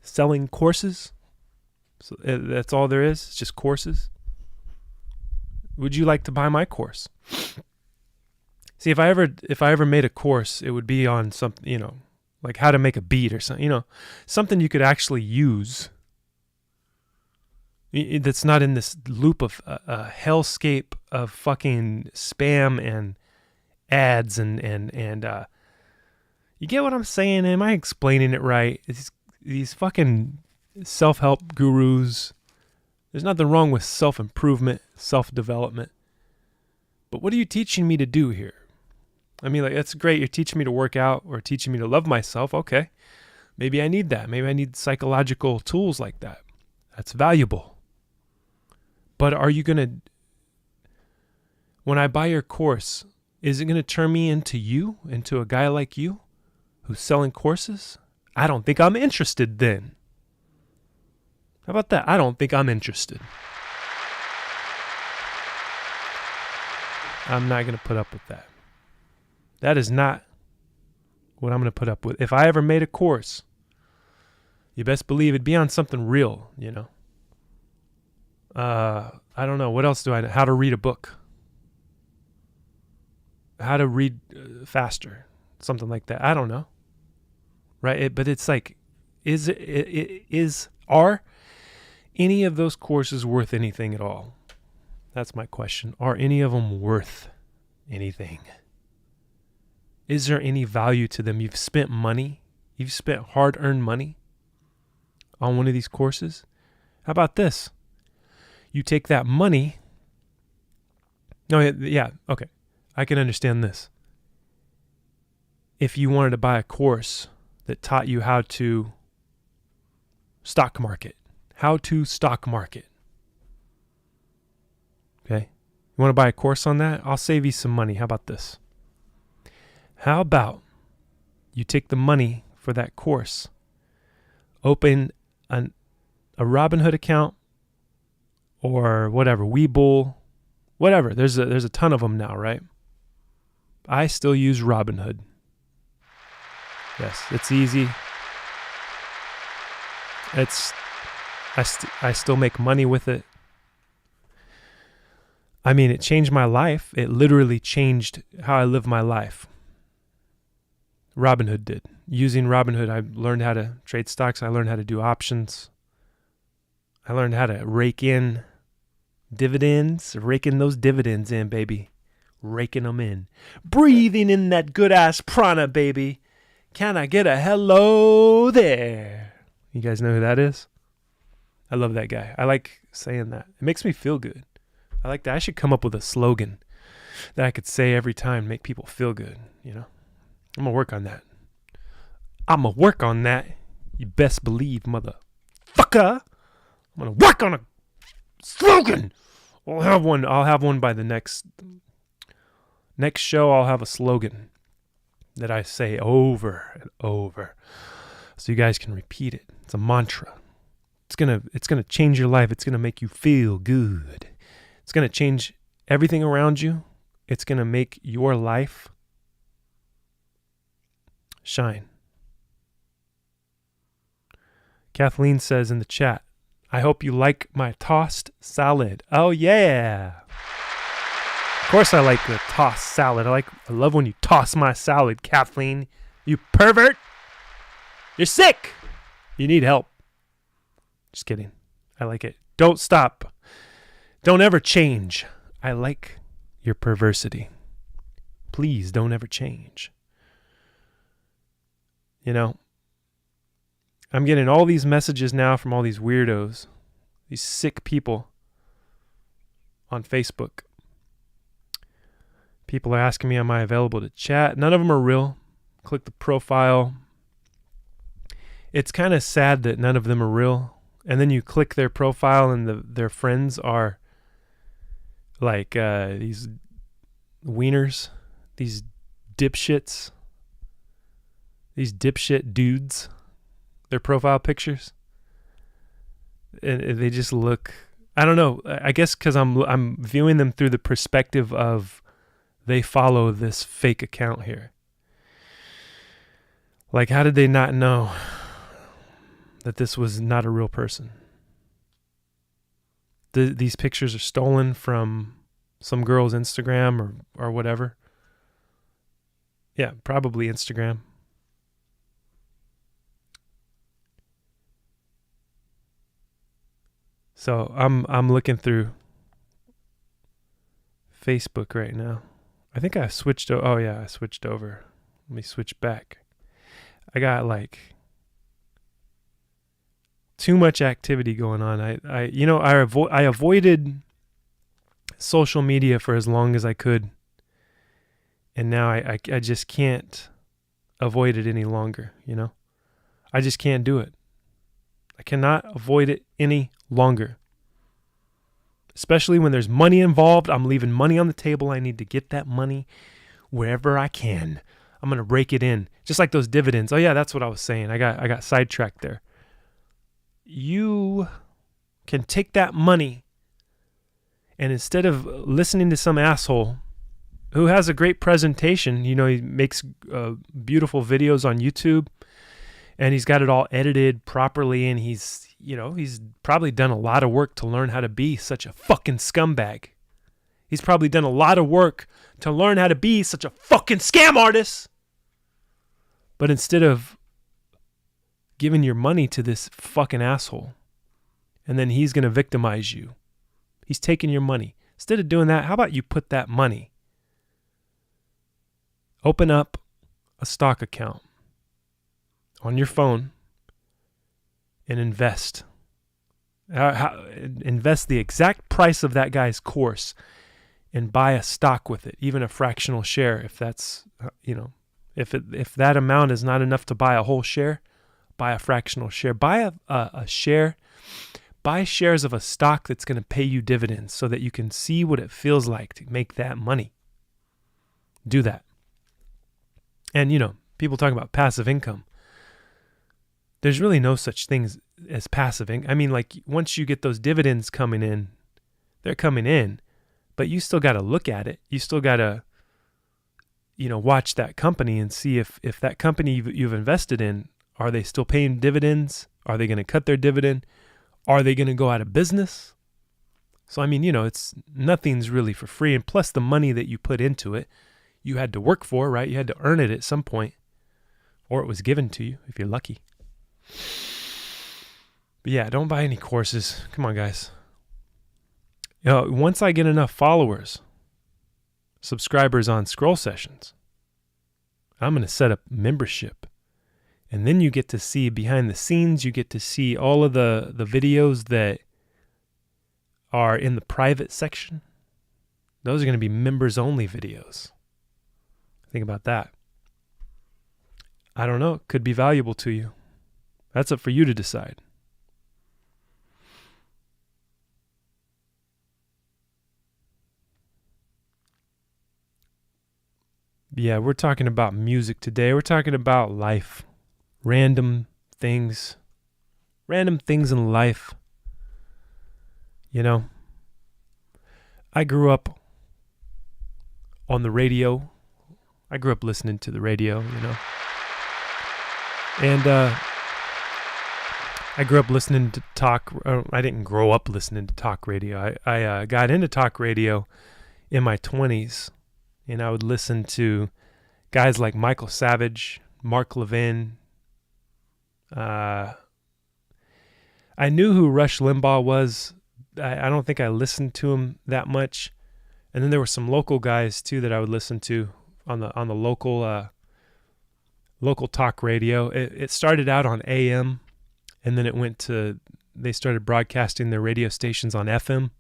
Selling courses? So that's all there is? It's just courses? Would you like to buy my course? See, if I ever made a course, it would be on something, like how to make a beat or something, something you could actually use. That's not in this loop of a hellscape of fucking spam and ads and you get what I'm saying? Am I explaining it right? These fucking self-help gurus. There's nothing wrong with self-improvement, self-development. But what are you teaching me to do here? I mean, that's great. You're teaching me to work out or teaching me to love myself. Okay. Maybe I need that. Maybe I need psychological tools like that. That's valuable. But are you going to, when I buy your course, is it going to turn me into a guy like you who's selling courses? I don't think I'm interested then. How about that? I don't think I'm interested. I'm not going to put up with that. That is not what I'm going to put up with. If I ever made a course, you best believe it'd be on something real, I don't know. What else do I know? How to read a book. How to read faster. Something like that. I don't know. Right? But it's are any of those courses worth anything at all? That's my question. Are any of them worth anything? Is there any value to them? You've spent money. You've spent hard-earned money on one of these courses. How about this? You take that money. No, yeah, okay. I can understand this. If you wanted to buy a course that taught you how to stock market, okay? You want to buy a course on that? I'll save you some money. How about this? How about you take the money for that course, open a Robinhood account or whatever, Webull, whatever. There's a ton of them now, right? I still use Robinhood. Yes, it's easy. I still make money with it. I mean, it changed my life. It literally changed how I live my life. Robinhood did. Using Robinhood, I learned how to trade stocks. I learned how to do options. I learned how to rake in dividends, raking those dividends in, baby. Raking them in. Breathing in that good-ass prana, baby. Can I get a hello there? You guys know who that is? I love that guy. I like saying that. It makes me feel good. I like that. I should come up with a slogan that I could say every time, make people feel good, you know? I'm going to work on that. You best believe, motherfucker. I'm going to work on a slogan. I'll have one by the next show. I'll have a slogan that I say over and over so you guys can repeat it. It's a mantra. It's going to change your life. It's going to make you feel good. It's going to change everything around you. It's going to make your life shine. Kathleen says in the chat, I hope you like my tossed salad. Oh, yeah. Of course I like the tossed salad. I love when you toss my salad, Kathleen. You pervert. You're sick. You need help. Just kidding. I like it. Don't stop. Don't ever change. I like your perversity. Please don't ever change. You know, I'm getting all these messages now from all these weirdos, these sick people on Facebook. People are asking me, am I available to chat? None of them are real. Click the profile. It's kind of sad that none of them are real. And then you click their profile and their friends are like these wieners, these dipshits, these dipshit dudes, their profile pictures. And they just look, I don't know, I guess because I'm viewing them through the perspective of they follow this fake account here. Like, how did they not know that this was not a real person? These pictures are stolen from some girl's Instagram or whatever. Yeah, probably Instagram. So I'm looking through Facebook right now. I think I switched. I switched over. Let me switch back. I got like too much activity going on. I avoided social media for as long as I could, and now I just can't avoid it any longer. You know, I just can't do it. I cannot avoid it any longer. Especially when there's money involved. I'm leaving money on the table. I need to get that money wherever I can. I'm going to rake it in. Just like those dividends. Oh yeah, that's what I was saying. I got sidetracked there. You can take that money and instead of listening to some asshole who has a great presentation, you know, he makes beautiful videos on YouTube and he's got it all edited properly and he's probably done a lot of work to learn how to be such a fucking scumbag. He's probably done a lot of work to learn how to be such a fucking scam artist. But instead of giving your money to this fucking asshole, and then he's going to victimize you, he's taking your money. Instead of doing that, how about you put that money, open up a stock account, on your phone and invest. Invest the exact price of that guy's course and buy a stock with it, even a fractional share. If that's, if that amount is not enough to buy a whole share, buy a fractional share. Buy a share. Buy shares of a stock that's going to pay you dividends so that you can see what it feels like to make that money. Do that. And, people talk about passive income. There's really no such thing as passive income. I mean, like, once you get those dividends coming in, they're coming in, but you still got to look at it. You still got to, watch that company and see if that company you've invested in, are they still paying dividends? Are they going to cut their dividend? Are they going to go out of business? So, I mean, nothing's really for free. And plus the money that you put into it, you had to work for, right? You had to earn it at some point, or it was given to you if you're lucky. But yeah, don't buy any courses. Come on, guys. Once I get enough followers, subscribers on Scroll Sessions, I'm going to set up membership. And then you get to see behind the scenes. You get to see all of the videos that are in the private section. Those are going to be members only videos. Think about that. I don't know. It could be valuable to you. That's up for you to decide. Yeah, we're talking about music today. We're talking about life. Random things in life. I grew up on the radio. I grew up listening to the radio, and I grew up listening to talk. I didn't grow up listening to talk radio. I got into talk radio in my 20s, and I would listen to guys like Michael Savage, Mark Levin. I knew who Rush Limbaugh was. I don't think I listened to him that much. And then there were some local guys too that I would listen to on the local talk radio. It started out on AM, and then they started broadcasting their radio stations on FM.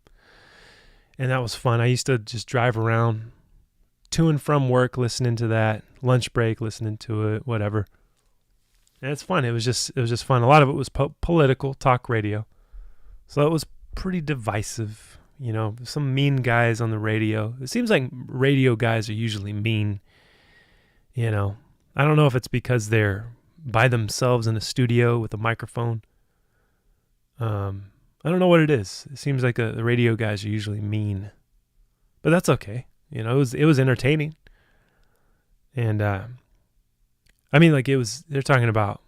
And that was fun. I used to just drive around to and from work listening to that, lunch break listening to it, whatever. And it's fun. It was just fun. A lot of it was political talk radio. So it was pretty divisive, some mean guys on the radio. It seems like radio guys are usually mean, I don't know if it's because they're by themselves in a studio with a microphone. I don't know what it is. It seems like the radio guys are usually mean, but that's okay. It was entertaining. And, they're talking about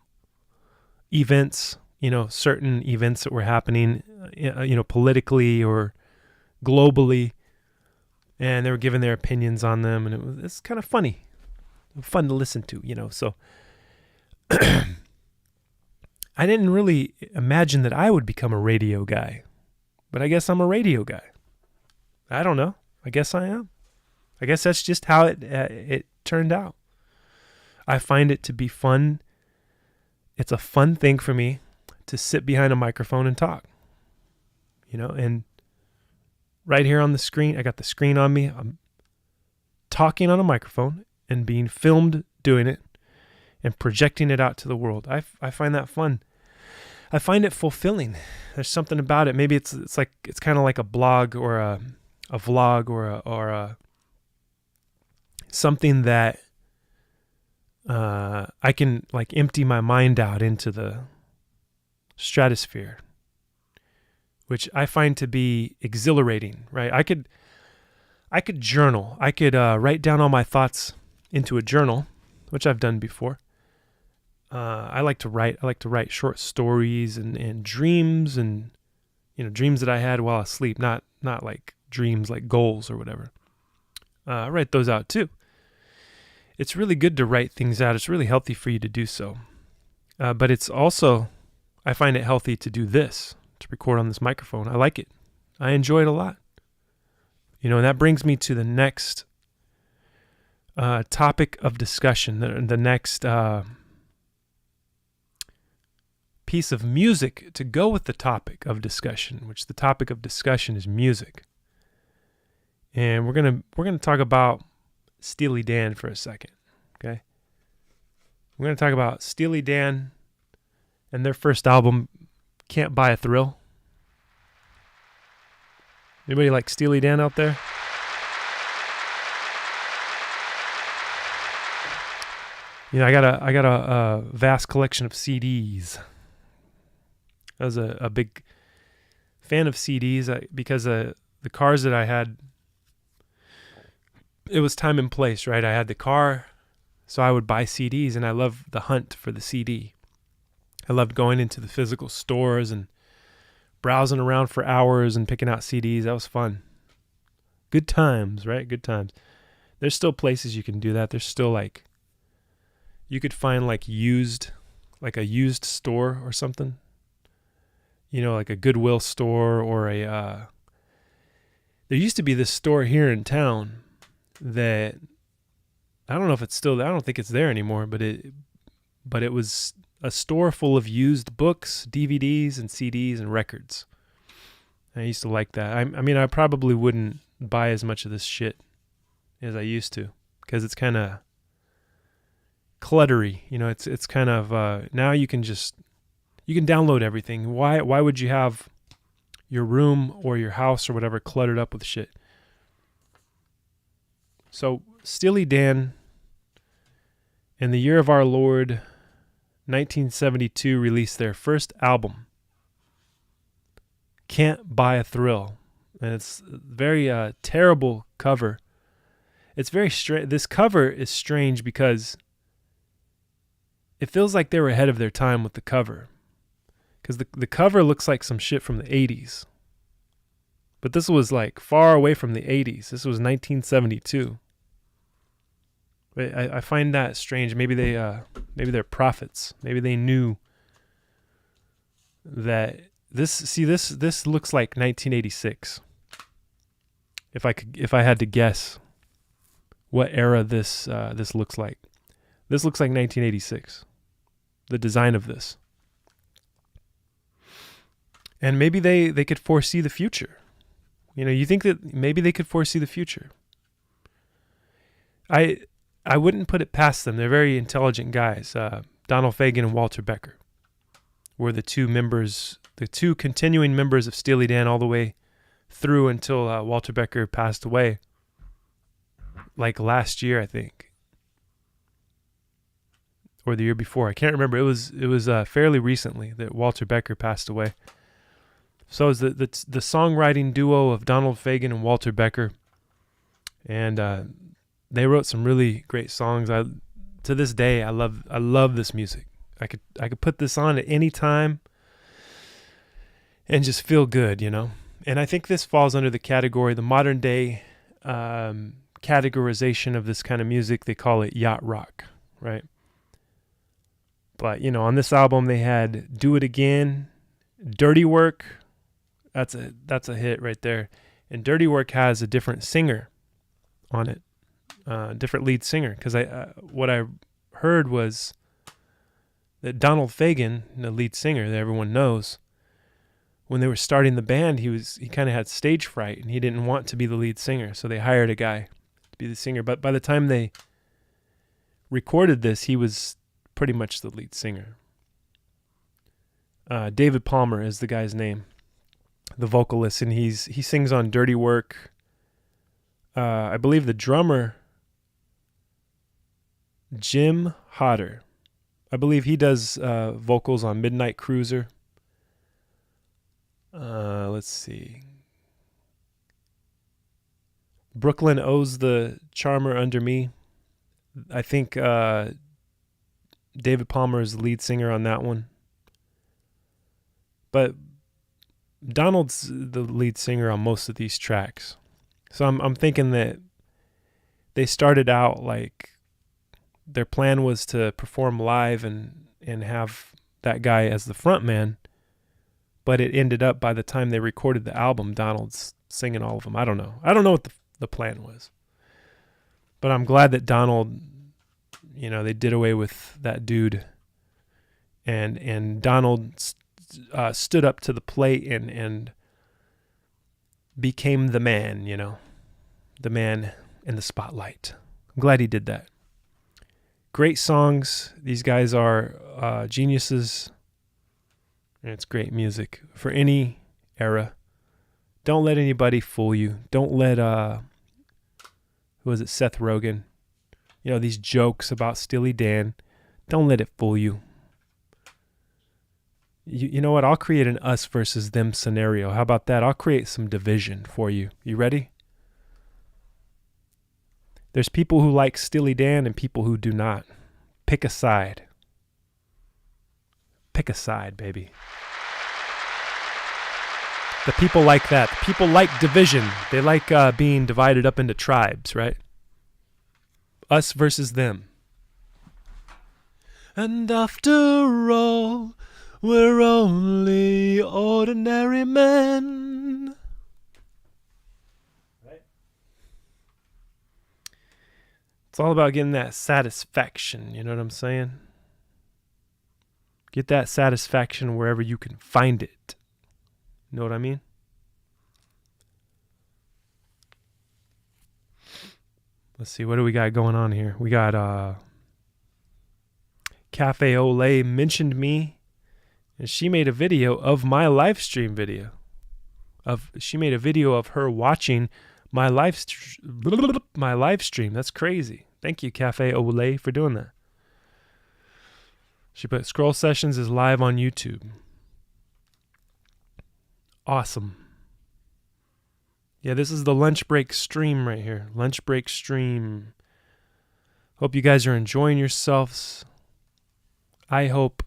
events, certain events that were happening, politically or globally, and they were giving their opinions on them, and it's kind of fun to listen to, so I didn't really imagine that I would become a radio guy, but I guess I'm a radio guy. I don't know. I guess I am. I guess that's just how it turned out. I find it to be fun. It's a fun thing for me to sit behind a microphone and talk, and right here on the screen, I got the screen on me. I'm talking on a microphone and being filmed doing it and projecting it out to the world. I find that fun. I find it fulfilling. There's something about it. Maybe it's kind of like a blog or a vlog or a something that I can empty my mind out into the stratosphere, which I find to be exhilarating, right? I could journal. I could write down all my thoughts into a journal, which I've done before. I like to write. I like to write short stories and dreams and dreams that I had while asleep, not like dreams like goals or whatever. I write those out too. It's really good to write things out. It's really healthy for you to do so. But it's also, I find it healthy to do this, to record on this microphone. I like it. I enjoy it a lot. And that brings me to the next topic of discussion, the next piece of music to go with the topic of discussion, which the topic of discussion is music. And we're gonna talk about Steely Dan for a second, okay? We're gonna talk about Steely Dan and their first album, Can't Buy a Thrill. Anybody like Steely Dan out there? You know, I got a vast collection of CDs. I was a big fan of CDs because the cars that I had, it was time and place, right? I had the car, so I would buy CDs, and I loved the hunt for the CD. I loved going into the physical stores and browsing around for hours and picking out CDs. That was fun. Good times, right? Good times. There's still places you can do that. There's still like, you could find like a used store or something. You know, like a Goodwill store or there used to be this store here in town that I don't know if it's still there. I don't think it's there anymore, but it was a store full of used books, DVDs, and CDs and records. I used to like that. I mean, I probably wouldn't buy as much of this shit as I used to because it's kind of cluttery. You know, it's kind of now you can download everything. Why would you have your room or your house or whatever cluttered up with shit? So Steely Dan, in the year of our Lord 1972, released their first album, Can't Buy a Thrill. And it's a very terrible cover. It's very strange. This cover is strange because it feels like they were ahead of their time with the cover. Because the cover looks like some shit from the 80s. But this was like far away from the 80s. This was 1972. I find that strange. Maybe they're prophets. Maybe they knew that this looks like 1986. If I had to guess what era this looks like. This looks like 1986. The design of this. And maybe they could foresee the future. You know, you think that maybe they could foresee the future. I wouldn't put it past them. They're very intelligent guys. Donald Fagen and Walter Becker were the two continuing members of Steely Dan all the way through until Walter Becker passed away. Like last year, I think. Or the year before. I can't remember. It was fairly recently that Walter Becker passed away. So it was the songwriting duo of Donald Fagen and Walter Becker. And they wrote some really great songs. To this day, I love this music. I could put this on at any time and just feel good, you know. And I think this falls under the category, the modern day categorization of this kind of music. They call it yacht rock, right? But you know, on this album they had "Do It Again," "Dirty Work." That's a hit right there. And "Dirty Work" has a different singer on it. Different lead singer, because what I heard was that Donald Fagen, the lead singer that everyone knows, when they were starting the band, he kind of had stage fright and he didn't want to be the lead singer, so they hired a guy to be the singer. But by the time they recorded this, he was pretty much the lead singer. David Palmer is the guy's name, the vocalist, and he sings on "Dirty Work." I believe the drummer, Jim Hodder, I believe he does vocals on "Midnight Cruiser." Let's see. Brooklyn owes the Charmer Under Me. I think David Palmer is the lead singer on that one. But Donald's the lead singer on most of these tracks. So I'm thinking that they started out like their plan was to perform live and have that guy as the front man, but it ended up by the time they recorded the album, Donald's singing all of them. I don't know what the plan was. But I'm glad that Donald, you know, they did away with that dude and Donald stood up to the plate and became the man, the man in the spotlight. I'm glad he did that. Great songs. These guys are geniuses. And it's great music for any era. Don't let anybody fool you. Don't let, who was it, Seth Rogen? These jokes about Steely Dan. Don't let it fool you. You know what? I'll create an us versus them scenario. How about that? I'll create some division for you. You ready? There's people who like Steely Dan and people who do not. Pick a side. Pick a side, baby. The people like that. The people like division. They like being divided up into tribes, right? Us versus them. And after all, we're only ordinary men. Right? It's all about getting that satisfaction, you know what I'm saying? Get that satisfaction wherever you can find it. You know what I mean? Let's see, what do we got going on here? We got Cafe Olay mentioned me, and she made a video of my live stream video. She made a video of her watching my live stream. That's crazy. Thank you, Cafe Olay, for doing that. She put Scroll Sessions is live on YouTube. Awesome. Yeah, this is the lunch break stream right here. Lunch break stream. Hope you guys are enjoying yourselves. I hope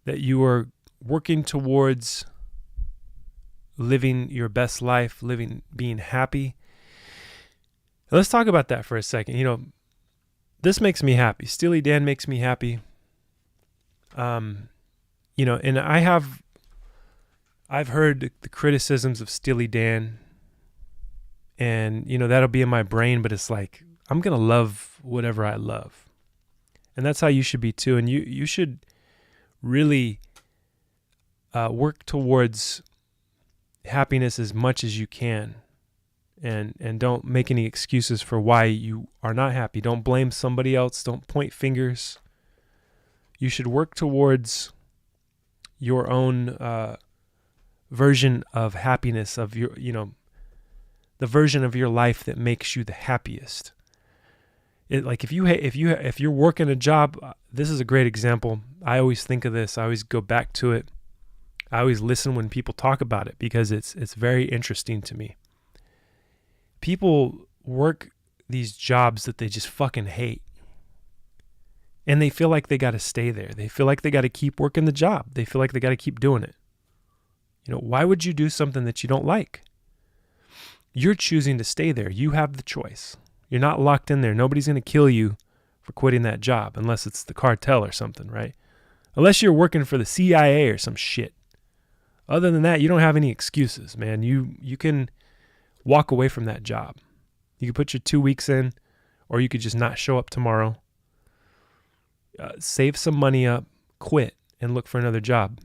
that you are working towards living your best life, being happy. Let's talk about that for a second. This makes me happy. Steely Dan makes me happy. And I've heard the criticisms of Steely Dan, and that'll be in my brain, but it's like I'm gonna love whatever I love, and that's how you should be too. And you should really work towards happiness as much as you can, and don't make any excuses for why you are not happy. Don't blame somebody else. Don't point fingers. You should work towards your own version of happiness, of your, the version of your life that makes you the happiest. If you're working a job, this is a great example. I always think of this. I always go back to it. I always listen when people talk about it because it's very interesting to me. People work these jobs that they just fucking hate. And they feel like they got to stay there. They feel like they got to keep working the job. They feel like they got to keep doing it. Why would you do something that you don't like? You're choosing to stay there. You have the choice. You're not locked in there. Nobody's going to kill you for quitting that job unless it's the cartel or something, right? Unless you're working for the CIA or some shit. Other than that, you don't have any excuses, man. You can walk away from that job. You can put your 2 weeks in, or you could just not show up tomorrow. Save some money up, quit, and look for another job.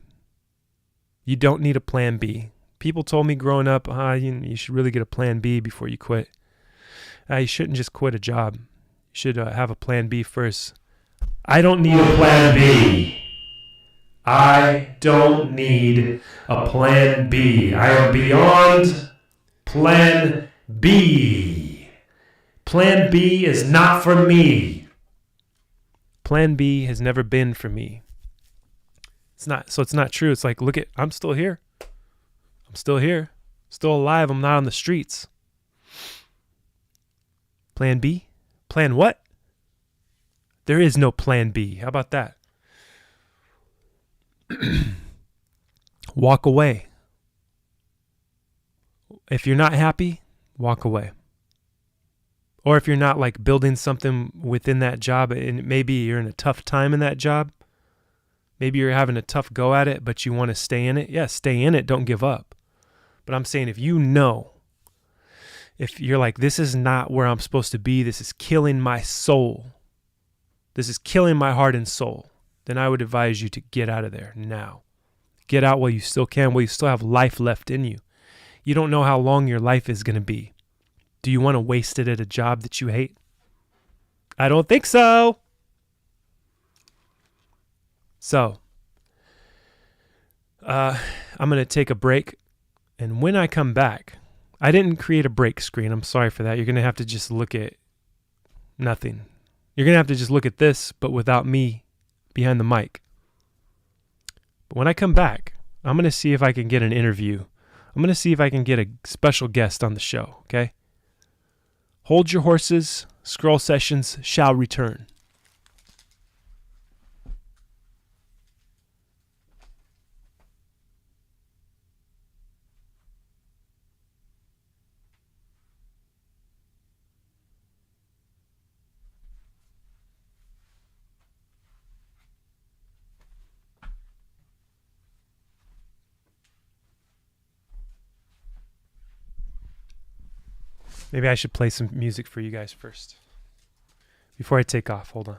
You don't need a plan B. People told me growing up, you should really get a plan B before you quit. You shouldn't just quit a job. You should have a plan B first. I don't need a plan B. I don't need a plan B. I am beyond plan B. Plan B is not for me. Plan B has never been for me. It's not true. It's like, I'm still here. I'm still here. Still alive. I'm not on the streets. Plan B? Plan what? There is no plan B. How about that? Walk away. If you're not happy, walk away. Or if you're not building something within that job, and maybe you're in a tough time in that job, maybe you're having a tough go at it, but you want to stay in it. Yeah, stay in it. Don't give up. But I'm saying if you're like, this is not where I'm supposed to be, this is killing my soul. This is killing my heart and soul. then I would advise you to get out of there now. Get out while you still can, while you still have life left in you. You don't know how long your life is going to be. Do you want to waste it at a job that you hate? I don't think so. So, I'm going to take a break. And when I come back, I didn't create a break screen. I'm sorry for that. You're going to have to just look at nothing. You're going to have to just look at this, but without me behind the mic. But when I come back, I'm going to see if I can get an interview. I'm going to see if I can get a special guest on the show, okay? Hold your horses. Scroll Sessions shall return. Maybe I should play some music for you guys first. Before I take off, hold on.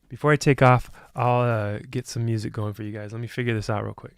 Before I take off, I'll get some music going for you guys. Let me figure this out real quick.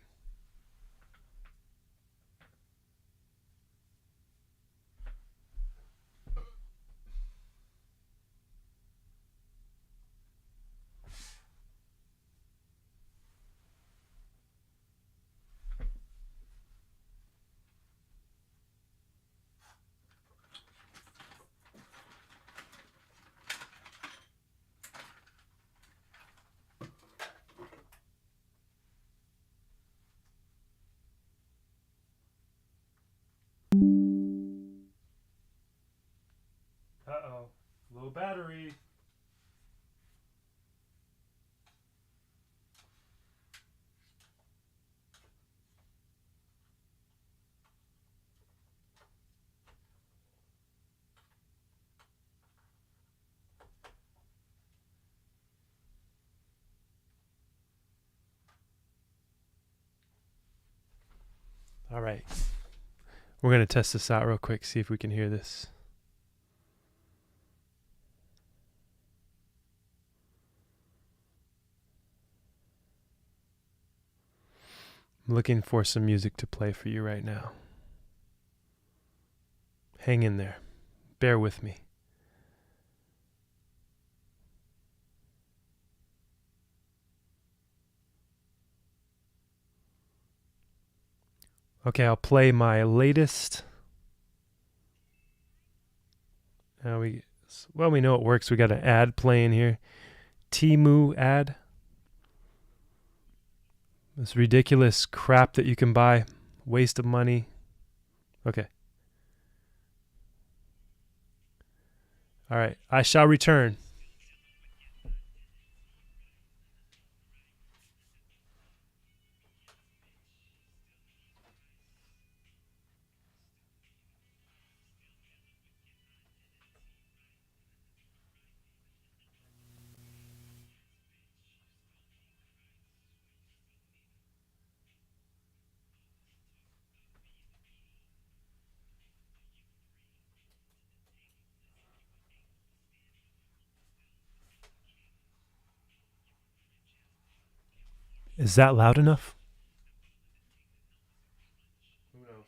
Uh-oh. Low battery. All right. We're going to test this out real quick, see if we can hear this. I'm looking for some music to play for you right now. Hang in there. Bear with me. Okay, I'll play my latest. We know it works. We got an ad playing here. Temu ad. This ridiculous crap that you can buy. Waste of money. Okay. All right. I shall return. Is that loud enough? Who knows?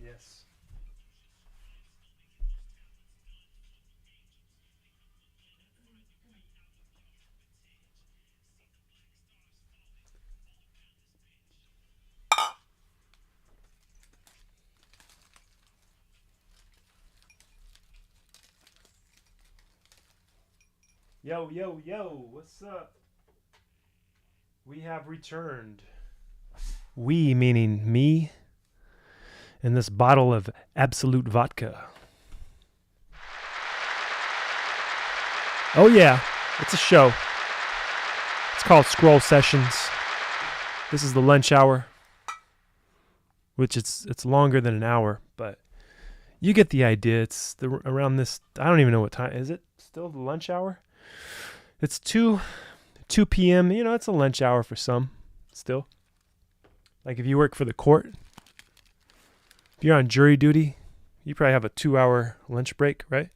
Yes. Yo, yo, yo, what's up? We have returned. We, meaning me, and this bottle of Absolute Vodka. Oh, yeah, it's a show. It's called Scroll Sessions. This is the lunch hour, which it's longer than an hour, but you get the idea. It's around this, I don't even know what time. Is it still the lunch hour? It's 2 p.m. You know, it's a lunch hour for some still. Like if you work for the court, if you're on jury duty, you probably have a 2-hour lunch break, right?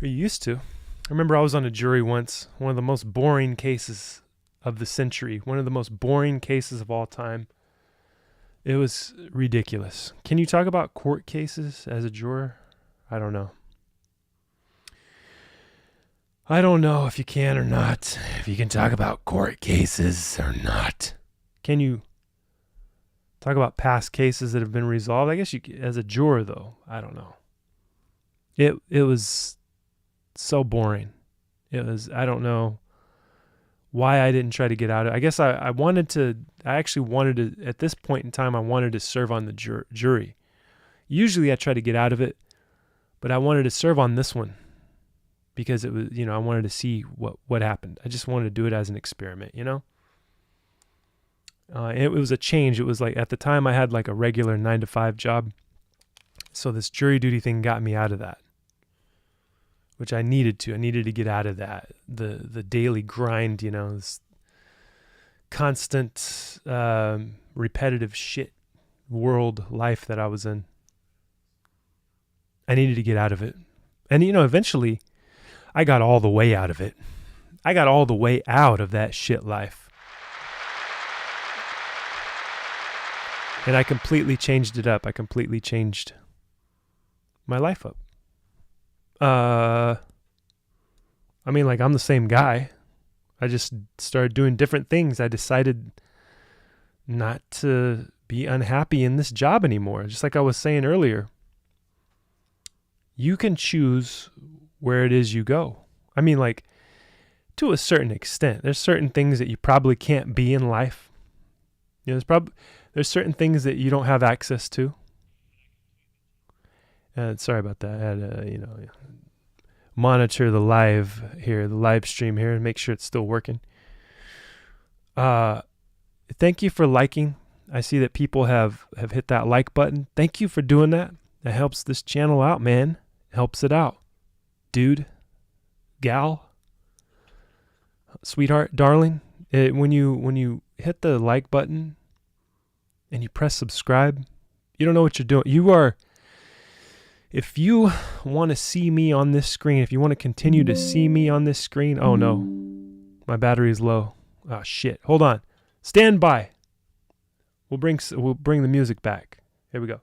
Or you used to. I remember I was on a jury once, one of the most boring cases of the century, one of the most boring cases of all time. It was ridiculous. Can you talk about court cases as a juror? I don't know. I don't know if you can or not. If you can talk about court cases or not. Can you talk about past cases that have been resolved? I guess you, as a juror, though, I don't know. It was so boring. It was, I don't know why I didn't try to get out of it. I guess I actually wanted to, at this point in time, I wanted to serve on the jury. Usually I try to get out of it, but I wanted to serve on this one because it was, you know, I wanted to see what happened. I just wanted to do it as an experiment, you know? It was a change. It was like, at the time I had like a regular 9-to-5 job. So this jury duty thing got me out of that, which I needed to. I needed to get out of that. The daily grind, you know, this constant, repetitive shit world life that I was in. I needed to get out of it. And, you know, eventually I got all the way out of it. I got all the way out of that shit life. And I completely changed it up. I completely changed my life up. I mean, like, I'm the same guy. I just started doing different things. I decided not to be unhappy in this job anymore. Just like I was saying earlier, you can choose where it is you go. I mean, like, to a certain extent. There's certain things that you probably can't be in life. You know, there's certain things that you don't have access to. Sorry about that. I had to, monitor the live stream here, and make sure it's still working. Thank you for liking. I see that people have hit that like button. Thank you for doing that. That helps this channel out, man. Helps it out. Dude, gal, sweetheart, darling. When you hit the like button and you press subscribe, you don't know what you're doing. If you want to see me on this screen, if you want to continue to see me on this screen, oh no, my battery is low. Oh shit, hold on. Stand by. We'll bring the music back. Here we go.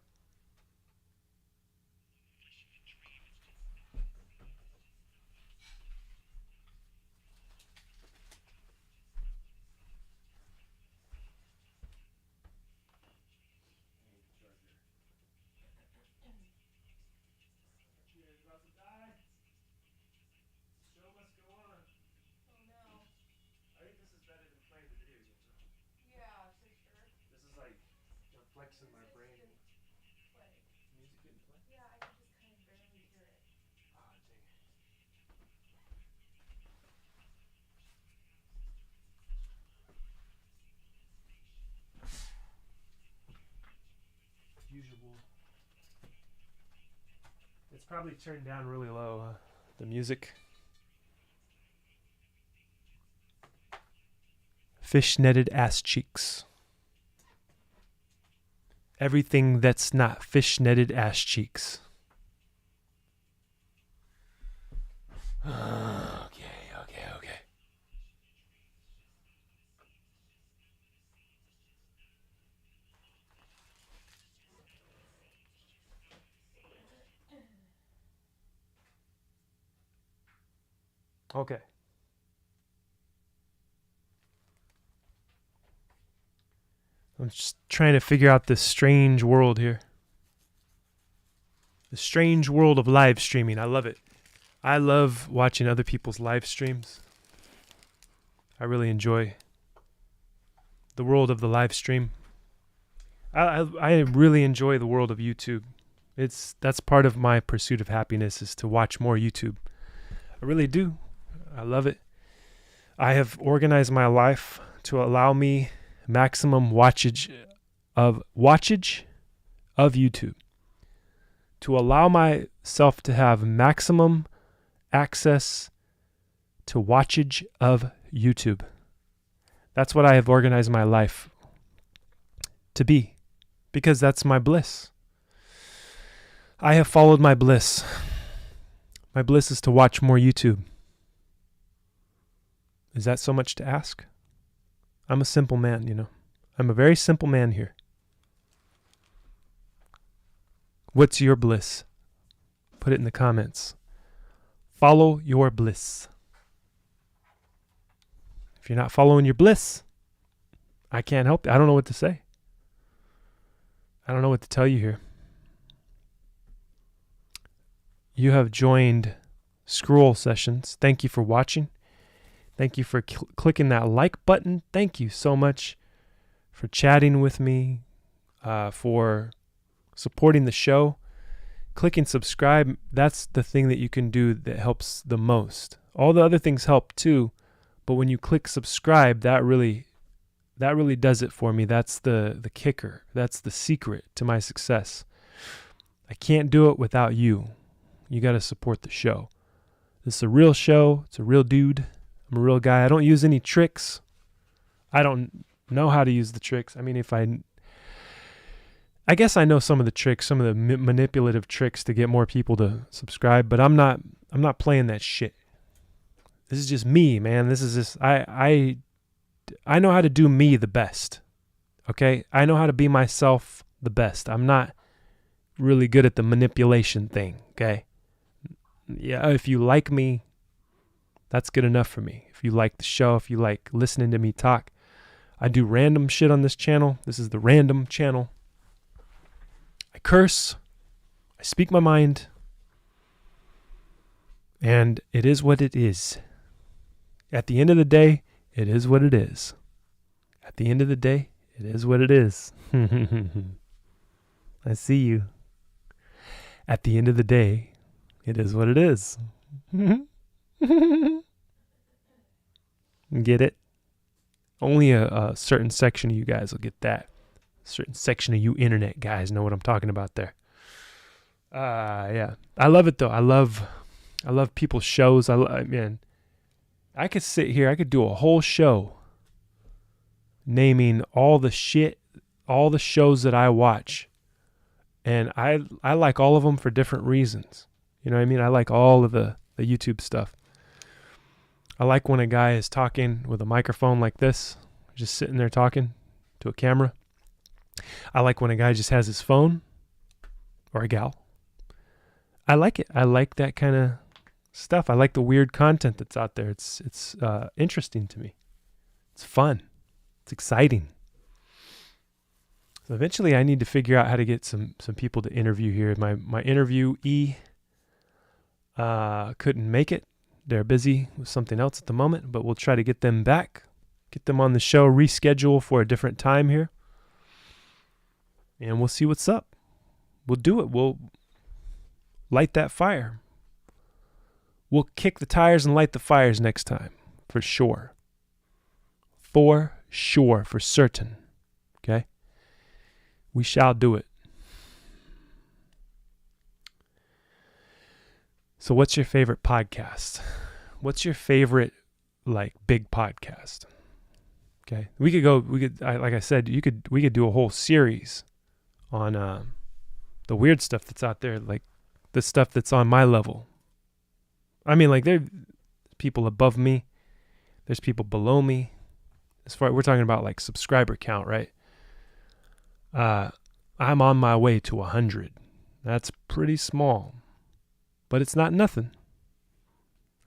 Flexing my brain. Music didn't play? Yeah, I could just kind of barely hear it. Ah, dang it. Usual Probably turned down really low, the music. Fish-netted ass cheeks. Everything that's not fish-netted ass cheeks. Okay. Okay. I'm just trying to figure out this strange world here. The strange world of live streaming. I love it. I love watching other people's live streams. I really enjoy the world of the live stream. I really enjoy the world of YouTube. That's part of my pursuit of happiness, is to watch more YouTube. I really do. I love it. I have organized my life to allow me maximum watchage of YouTube. To allow myself to have maximum access to watchage of YouTube. That's what I have organized my life to be, because that's my bliss. I have followed my bliss. My bliss is to watch more YouTube. Is that so much to ask? I'm a simple man, you know. I'm a very simple man here. What's your bliss? Put it in the comments. Follow your bliss. If you're not following your bliss, I can't help you. I don't know what to say. I don't know what to tell you here. You have joined Scroll Sessions. Thank you for watching. Thank you for clicking that like button. Thank you so much for chatting with me, for supporting the show. Clicking subscribe, that's the thing that you can do that helps the most. All the other things help too, but when you click subscribe, that really does it for me. That's the kicker. That's the secret to my success. I can't do it without you. You got to support the show. This is a real show. It's a real dude. I'm a real guy. I don't use any tricks. I don't know how to use the tricks. I mean, I guess I know some of the tricks, some of the manipulative tricks to get more people to subscribe, but I'm not playing that shit. This is just me, man. This is just I know how to do me the best. Okay? I know how to be myself the best. I'm not really good at the manipulation thing, okay? Yeah, if you like me, that's good enough for me. If you like the show, if you like listening to me talk, I do random shit on this channel. This is the random channel. I curse. I speak my mind. And it is what it is. At the end of the day, it is what it is. At the end of the day, it is what it is. I see you. At the end of the day, it is what it is. Get it? Only a certain section of you guys will get that. A certain section of you internet guys know what I'm talking about there. Yeah. I love it though. I love people's shows. Man, I could sit here, I could do a whole show naming all the shows that I watch. And I like all of them for different reasons. You know what I mean? I like all of the YouTube stuff. I like when a guy is talking with a microphone like this, just sitting there talking to a camera. I like when a guy just has his phone, or a gal. I like it. I like that kind of stuff. I like the weird content that's out there. It's interesting to me. It's fun. It's exciting. So eventually I need to figure out how to get some people to interview here. My interviewee couldn't make it. They're busy with something else at the moment, but we'll try to get them back, get them on the show, reschedule for a different time here, and we'll see what's up. We'll do it. We'll light that fire. We'll kick the tires and light the fires next time, for sure. For sure, for certain. Okay? We shall do it. So what's your favorite podcast? What's your favorite like big podcast? Okay. Like I said, we could do a whole series on the weird stuff that's out there, like the stuff that's on my level. I mean, like there's people above me, there's people below me. As far we're talking about like subscriber count, right? I'm on my way to 100. That's pretty small, but it's not nothing.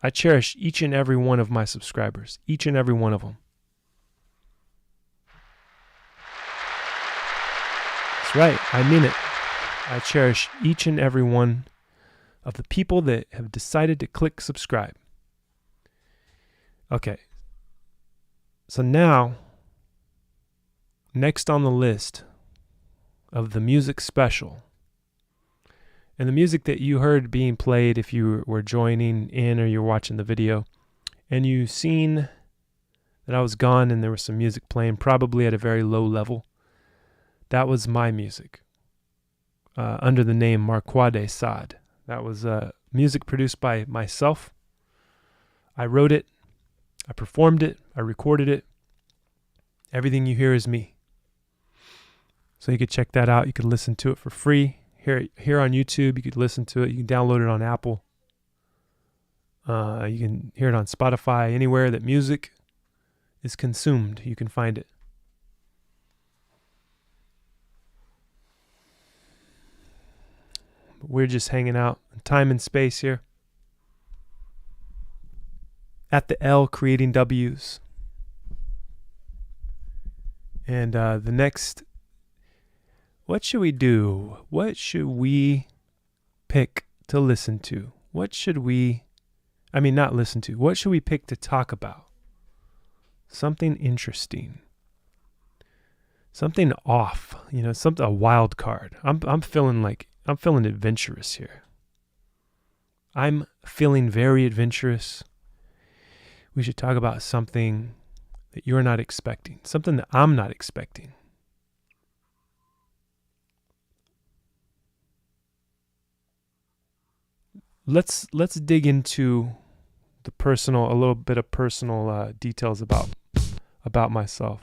I cherish each and every one of my subscribers, each and every one of them. That's right. I mean it. I cherish each and every one of the people that have decided to click subscribe. Okay. So now, next on the list of the music special, and the music that you heard being played if you were joining in or you're watching the video, and you seen that I was gone and there was some music playing, probably at a very low level, that was my music, under the name Marquade Saad. That was music produced by myself. I wrote it, I performed it, I recorded it. Everything you hear is me. So you could check that out. You could listen to it for free. Here on YouTube, you could listen to it. You can download it on Apple. You can hear it on Spotify. Anywhere that music is consumed, you can find it. But we're just hanging out in time and space here. At the L, creating W's. And the next, what should we do? What should we pick to listen to? What should we, not listen to. What should we pick to talk about? Something interesting. Something off, a wild card. I'm feeling adventurous here. I'm feeling very adventurous. We should talk about something that you're not expecting, something that I'm not expecting. Let's dig into a little bit of personal details about myself.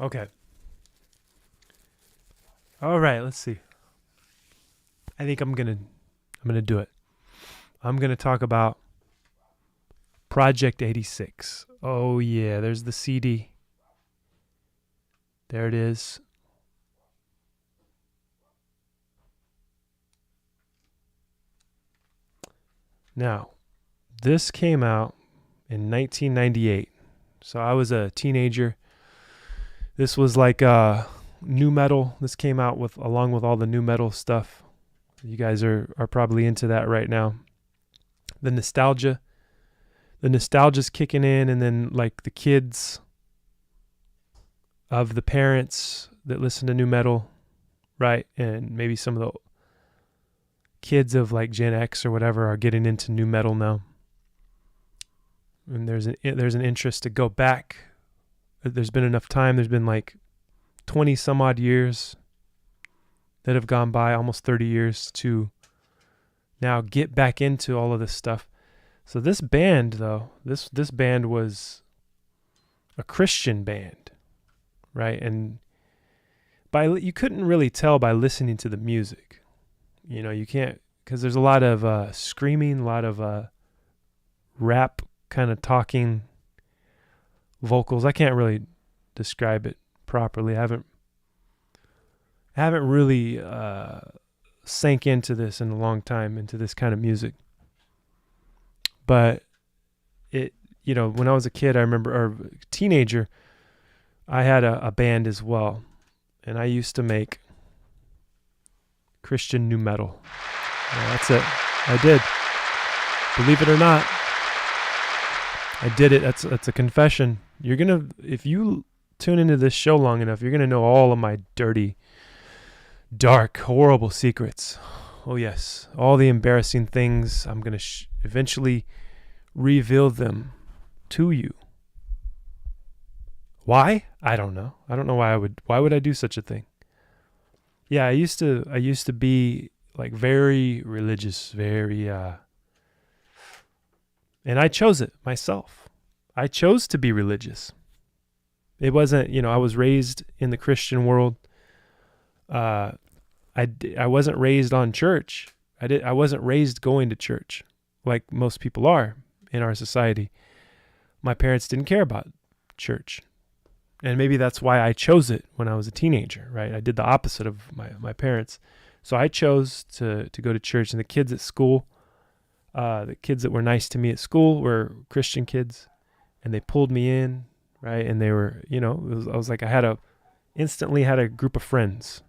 Okay. All right, let's see. I think I'm going to do it. I'm going to talk about Project 86. Oh yeah, there's the CD. There it is. Now, this came out in 1998. So I was a teenager. This was like new metal. This came out along with all the new metal stuff. You guys are probably into that right now. The nostalgia's kicking in, and then like the kids of the parents that listen to new metal, right? And maybe some of the kids of like Gen X or whatever are getting into new metal now. And there's an interest to go back. There's been enough time. There's been like 20 some odd years that have gone by, almost 30 years, to now get back into all of this stuff. So this band, though, this band was a Christian band, right? And you couldn't really tell by listening to the music. You can't, because there's a lot of screaming, a lot of rap kind of talking vocals. I can't really describe it properly. I haven't really sank into this in a long time, into this kind of music. But it, when I was a kid, I remember, or teenager, I had a band as well, and I used to make Christian nu metal. Yeah, that's it. I did. Believe it or not, I did it. That's a confession. If you tune into this show long enough, you're gonna know all of my dirty, dark, horrible secrets. Oh yes, all the embarrassing things. I'm gonna eventually reveal them to you. Why? I don't know. I don't know why would I do such a thing? Yeah, I used to be like very religious, very and I chose it myself. I chose to be religious. It wasn't, I was raised in the Christian world. I wasn't raised on church. I wasn't raised going to church like most people are in our society. My parents didn't care about church. And maybe that's why I chose it when I was a teenager, right? I did the opposite of my parents. So I chose to go to church, and the kids at school, the kids that were nice to me at school were Christian kids, and they pulled me in, right? And they were, I was like, instantly had a group of friends.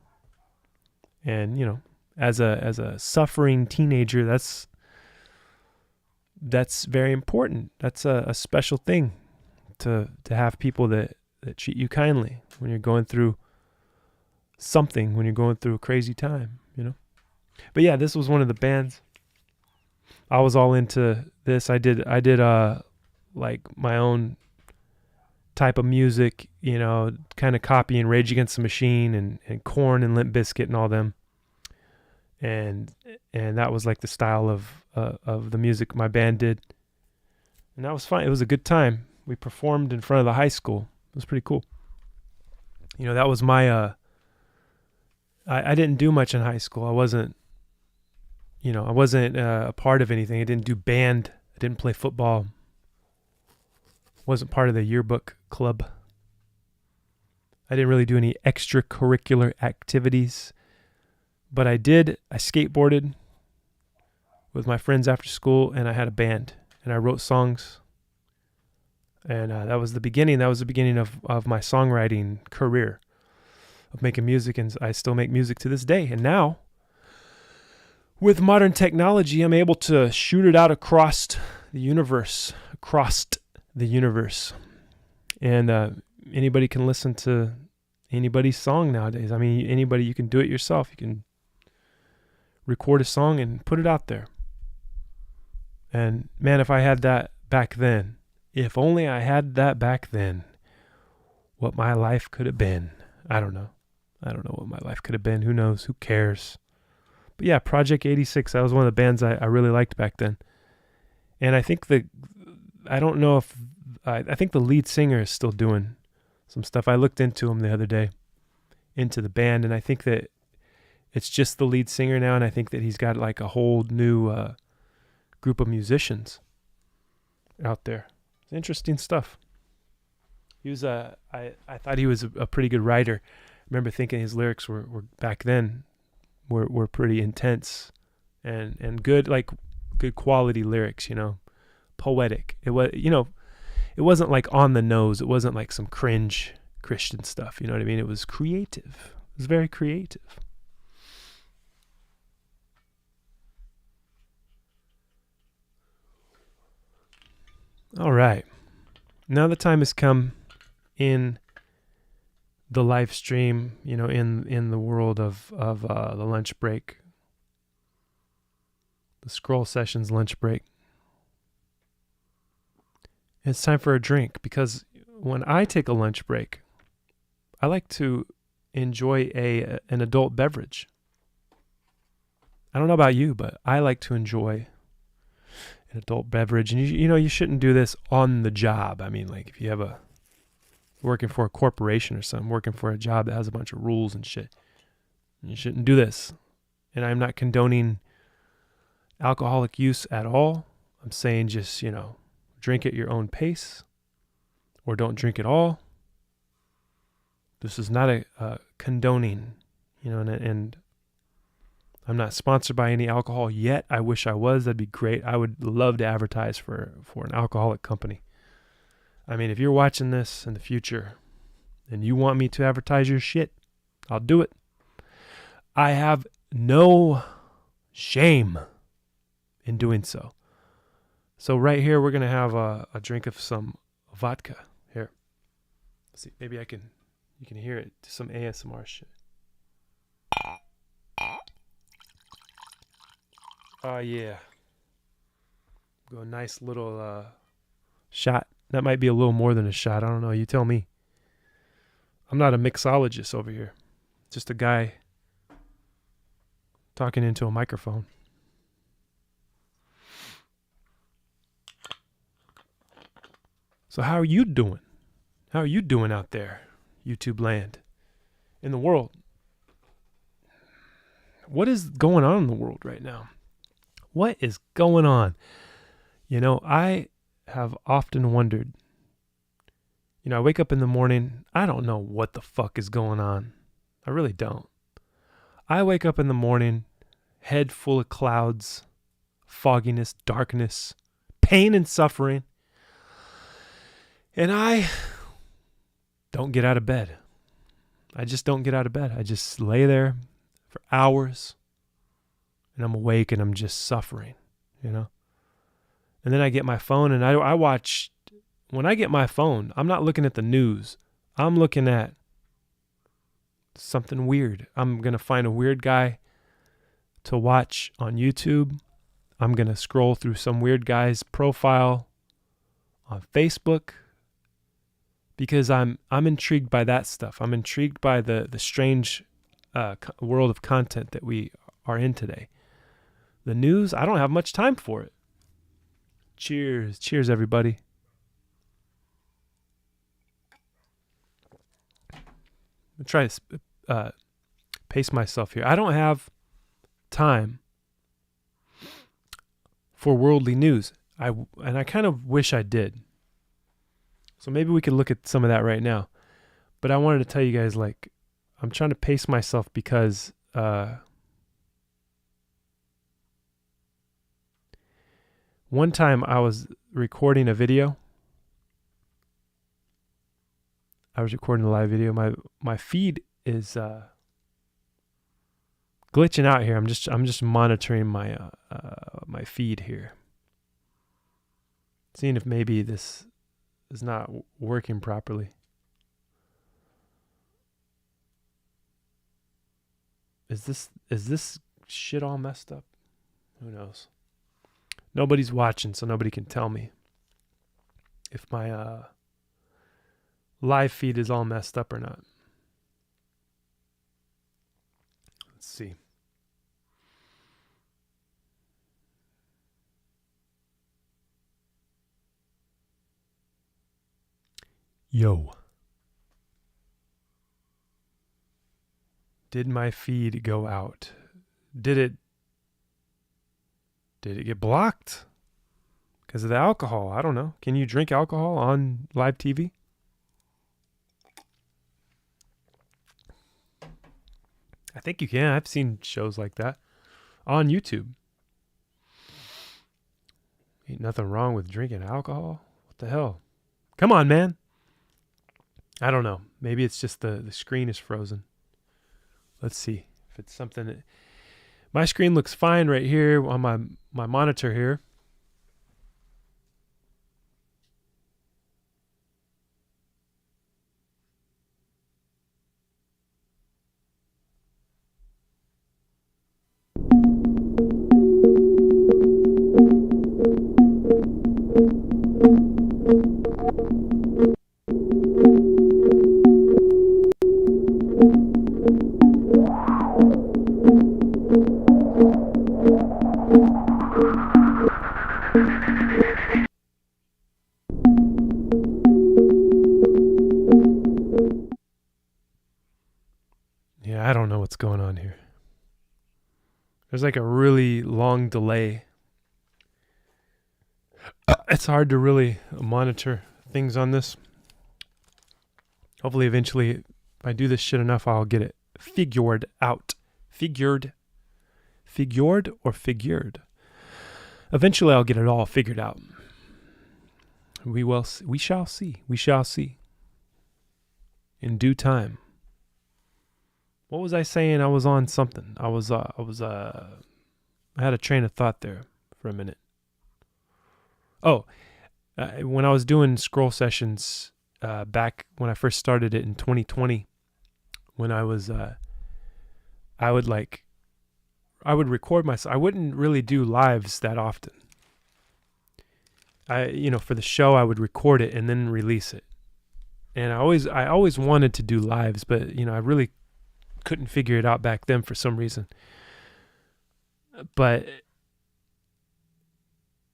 And, as a suffering teenager, that's very important. That's a special thing to have people that treat you kindly when you're going through something, when you're going through a crazy time, But yeah, this was one of the bands. I was all into this. I did like my own type of music, kind of copying Rage Against the Machine and Korn and Limp Bizkit and all them. And that was like the style of the music my band did. And that was fun. It was a good time. We performed in front of the high school. It was pretty cool. That was my I didn't do much in high school. I wasn't a part of anything. I didn't do band. I didn't play football. Wasn't part of the yearbook club. I didn't really do any extracurricular activities. But I skateboarded with my friends after school, and I had a band, and I wrote songs. And that was the beginning. That was the beginning of my songwriting career, of making music, and I still make music to this day. And now, with modern technology, I'm able to shoot it out across the universe. And anybody can listen to anybody's song nowadays. I mean, anybody, you can do it yourself. You can record a song and put it out there. And man, if I had that back then, if only I had that back then, what my life could have been. I don't know what my life could have been. Who knows? Who cares? But yeah, Project 86, that was one of the bands I really liked back then. And I think I think the lead singer is still doing some stuff. I looked into him the other day, into the band, and I think that it's just the lead singer now, and I think that he's got like a whole new group of musicians out there. It's interesting stuff. He was I thought he was a pretty good writer. I remember thinking his lyrics were back then were pretty intense and good, like good quality lyrics, poetic. It was, it wasn't like on the nose. It wasn't like some cringe Christian stuff. You know what I mean? It was creative. It was very creative. All right. Now the time has come in the live stream, in the world of the lunch break, the Scroll Sessions lunch break. It's time for a drink, because when I take a lunch break, I like to enjoy an adult beverage. I don't know about you, but I like to enjoy an adult beverage. And you shouldn't do this on the job. I mean, like if you have working for a corporation or something, working for a job that has a bunch of rules and shit, you shouldn't do this. And I'm not condoning alcoholic use at all. I'm saying just, drink at your own pace, or don't drink at all. This is not a condoning, and I'm not sponsored by any alcohol yet. I wish I was. That'd be great. I would love to advertise for an alcoholic company. I mean, if you're watching this in the future and you want me to advertise your shit, I'll do it. I have no shame in doing so. So right here, we're going to have a drink of some vodka. Here. Let's see. Maybe you can hear it. Some ASMR shit. Oh, yeah. Go a nice little shot. That might be a little more than a shot. I don't know. You tell me. I'm not a mixologist over here. Just a guy talking into a microphone. So how are you doing? How are you doing out there, YouTube land, in the world? What is going on in the world right now? What is going on? You know, I have often wondered, I wake up in the morning, I don't know what the fuck is going on. I really don't. I wake up in the morning, head full of clouds, fogginess, darkness, pain and suffering. And I don't get out of bed. I just don't get out of bed. I just lay there for hours and I'm awake and I'm just suffering, And then I get my phone and I watch. When I get my phone, I'm not looking at the news. I'm looking at something weird. I'm going to find a weird guy to watch on YouTube. I'm going to scroll through some weird guy's profile on Facebook because I'm intrigued by that stuff. I'm intrigued by the strange world of content that we are in today. The news, I don't have much time for it. Cheers. Cheers, everybody. I'm trying to pace myself here. I don't have time for worldly news. I kind of wish I did. So maybe we could look at some of that right now. But I wanted to tell you guys, I'm trying to pace myself because one time I was recording a video. I was recording a live video. My feed is glitching out here. I'm just monitoring my my feed here, seeing if maybe this is not working properly. Is this shit all messed up? Who knows? Nobody's watching, so nobody can tell me if my live feed is all messed up or not. Let's see. Yo. Did my feed go out? Did it get blocked because of the alcohol? I don't know. Can you drink alcohol on live TV? I think you can. I've seen shows like that on YouTube. Ain't nothing wrong with drinking alcohol. What the hell? Come on, man. I don't know. Maybe it's just the screen is frozen. Let's see if it's something. My screen looks fine right here on my monitor here. Yeah, I don't know what's going on here. There's like a really long delay. It's hard to really monitor things on this. Hopefully, eventually, if I do this shit enough, I'll get it figured out. Figured or figured? Eventually, I'll get it all figured out. We shall see. We shall see. In due time. What was I saying? I was on something. I I had a train of thought there for a minute. Oh, when I was doing scroll sessions back when I first started it in 2020, when I was, I would record myself. I wouldn't really do lives that often. For the show, I would record it and then release it. And I always wanted to do lives, but I really couldn't figure it out back then for some reason. But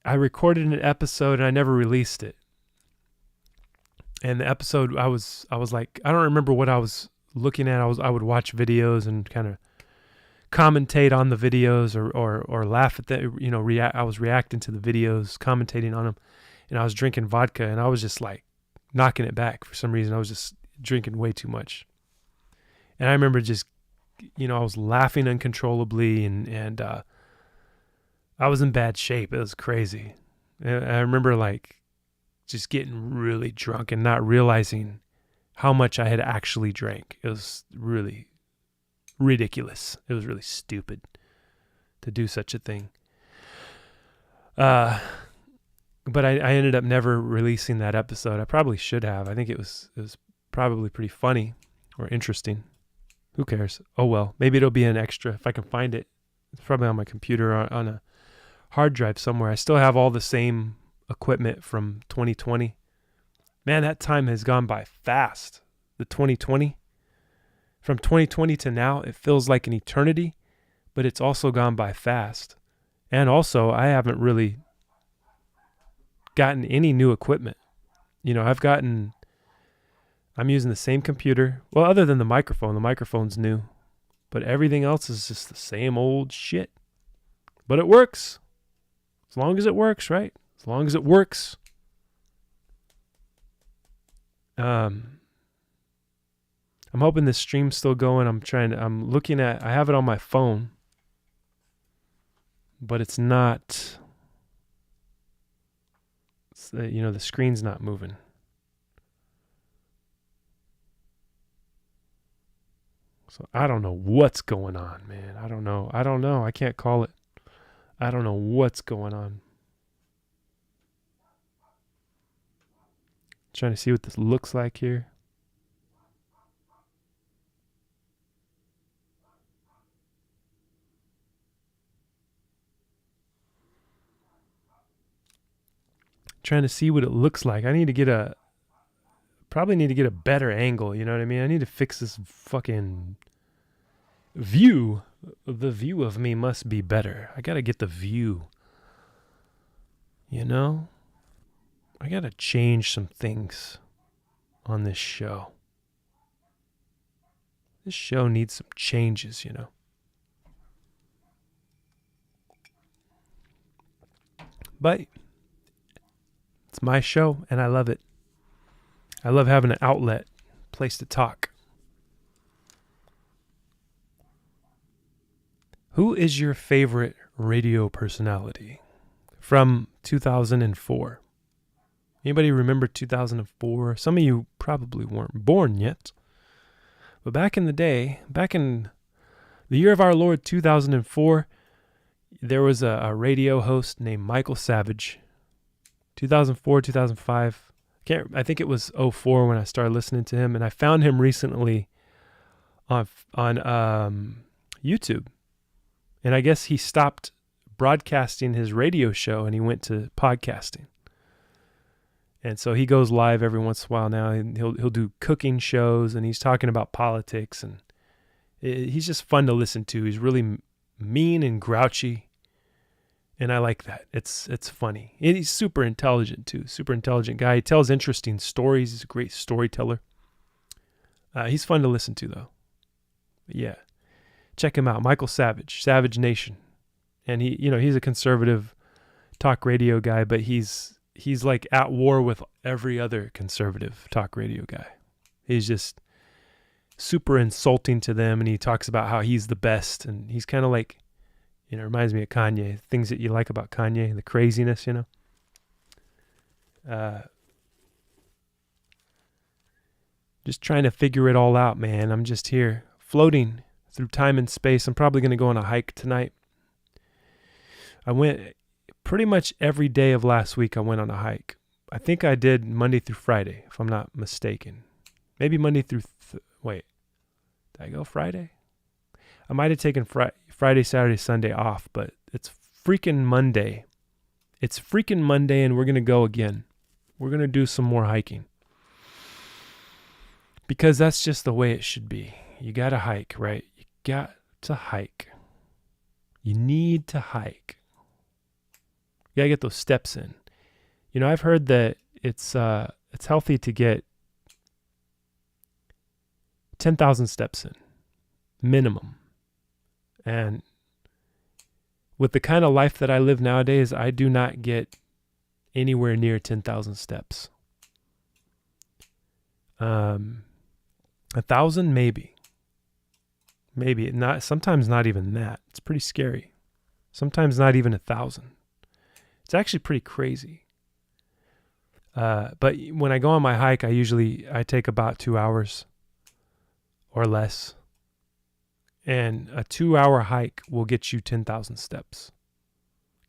I recorded an episode and I never released it. And the episode, I was like, I don't remember what I was looking at. I would watch videos and kind of commentate on the videos or laugh at them. I was reacting to the videos, commentating on them, and I was drinking vodka and I was just like knocking it back for some reason. I was just drinking way too much. And I remember just, I was laughing uncontrollably and I was in bad shape. It was crazy. I remember like just getting really drunk and not realizing how much I had actually drank. It was really ridiculous. It was really stupid to do such a thing. But I ended up never releasing that episode. I probably should have. I think it was probably pretty funny or interesting. Who cares? Oh well, maybe it'll be an extra if I can find it. It's probably on my computer or on a hard drive somewhere. I still have all the same equipment from 2020. Man, that time has gone by fast. The 2020. From 2020 to now, it feels like an eternity, but it's also gone by fast. And also, I haven't really gotten any new equipment. I'm using the same computer. Well, other than the microphone's new, but everything else is just the same old shit. But it works. As long as it works, right? As long as it works. I'm hoping this stream's still going. I'm looking at, I have it on my phone, but it's not, the screen's not moving. So I don't know what's going on, man. I don't know. I can't call it. I don't know what's going on. Trying to see what this looks like here. Trying to see what it looks like. I need to get a better angle, you know what I mean? I need to fix this fucking view. The view of me must be better. I gotta get the view. I gotta change some things on this show. This show needs some changes, But it's my show and I love it. I love having an outlet, place to talk. Who is your favorite radio personality from 2004? Anybody remember 2004? Some of you probably weren't born yet. But back in the day, back in the year of our Lord 2004, there was a radio host named Michael Savage. 2004, 2005. I think it was 2004 when I started listening to him, and I found him recently on YouTube. And I guess he stopped broadcasting his radio show and he went to podcasting. And so he goes live every once in a while now, and he'll do cooking shows, and he's talking about politics, and he's just fun to listen to. He's really mean and grouchy, and I like that. It's funny. And he's super intelligent too. Super intelligent guy. He tells interesting stories. He's a great storyteller. He's fun to listen to though. But yeah, check him out, Michael Savage, Savage Nation, and he's a conservative talk radio guy, but he's like at war with every other conservative talk radio guy. He's just super insulting to them, and he talks about how he's the best, and he's kind of like, reminds me of Kanye. Things that you like about Kanye, the craziness, Just trying to figure it all out, man. I'm just here floating through time and space. I'm probably going to go on a hike tonight. I went pretty much every day of last week. I went on a hike. I think I did Monday through Friday, if I'm not mistaken. Maybe Monday through, wait, did I go Friday? I might have taken Friday, Saturday, Sunday off, but it's freaking Monday. It's freaking Monday, and we're going to go again. We're going to do some more hiking. Because that's just the way it should be. You got to hike, right? You got to hike. You need to hike. You got to get those steps in. You know, I've heard that it's healthy to get 10,000 steps in, minimum. And with the kind of life that I live nowadays, I do not get anywhere near 10,000 steps. 1,000, maybe. Maybe not. Sometimes not even that. It's pretty scary. Sometimes not even 1,000. It's actually pretty crazy. But when I go on my hike, I take about 2 hours or less. And a 2-hour hike will get you 10,000 steps,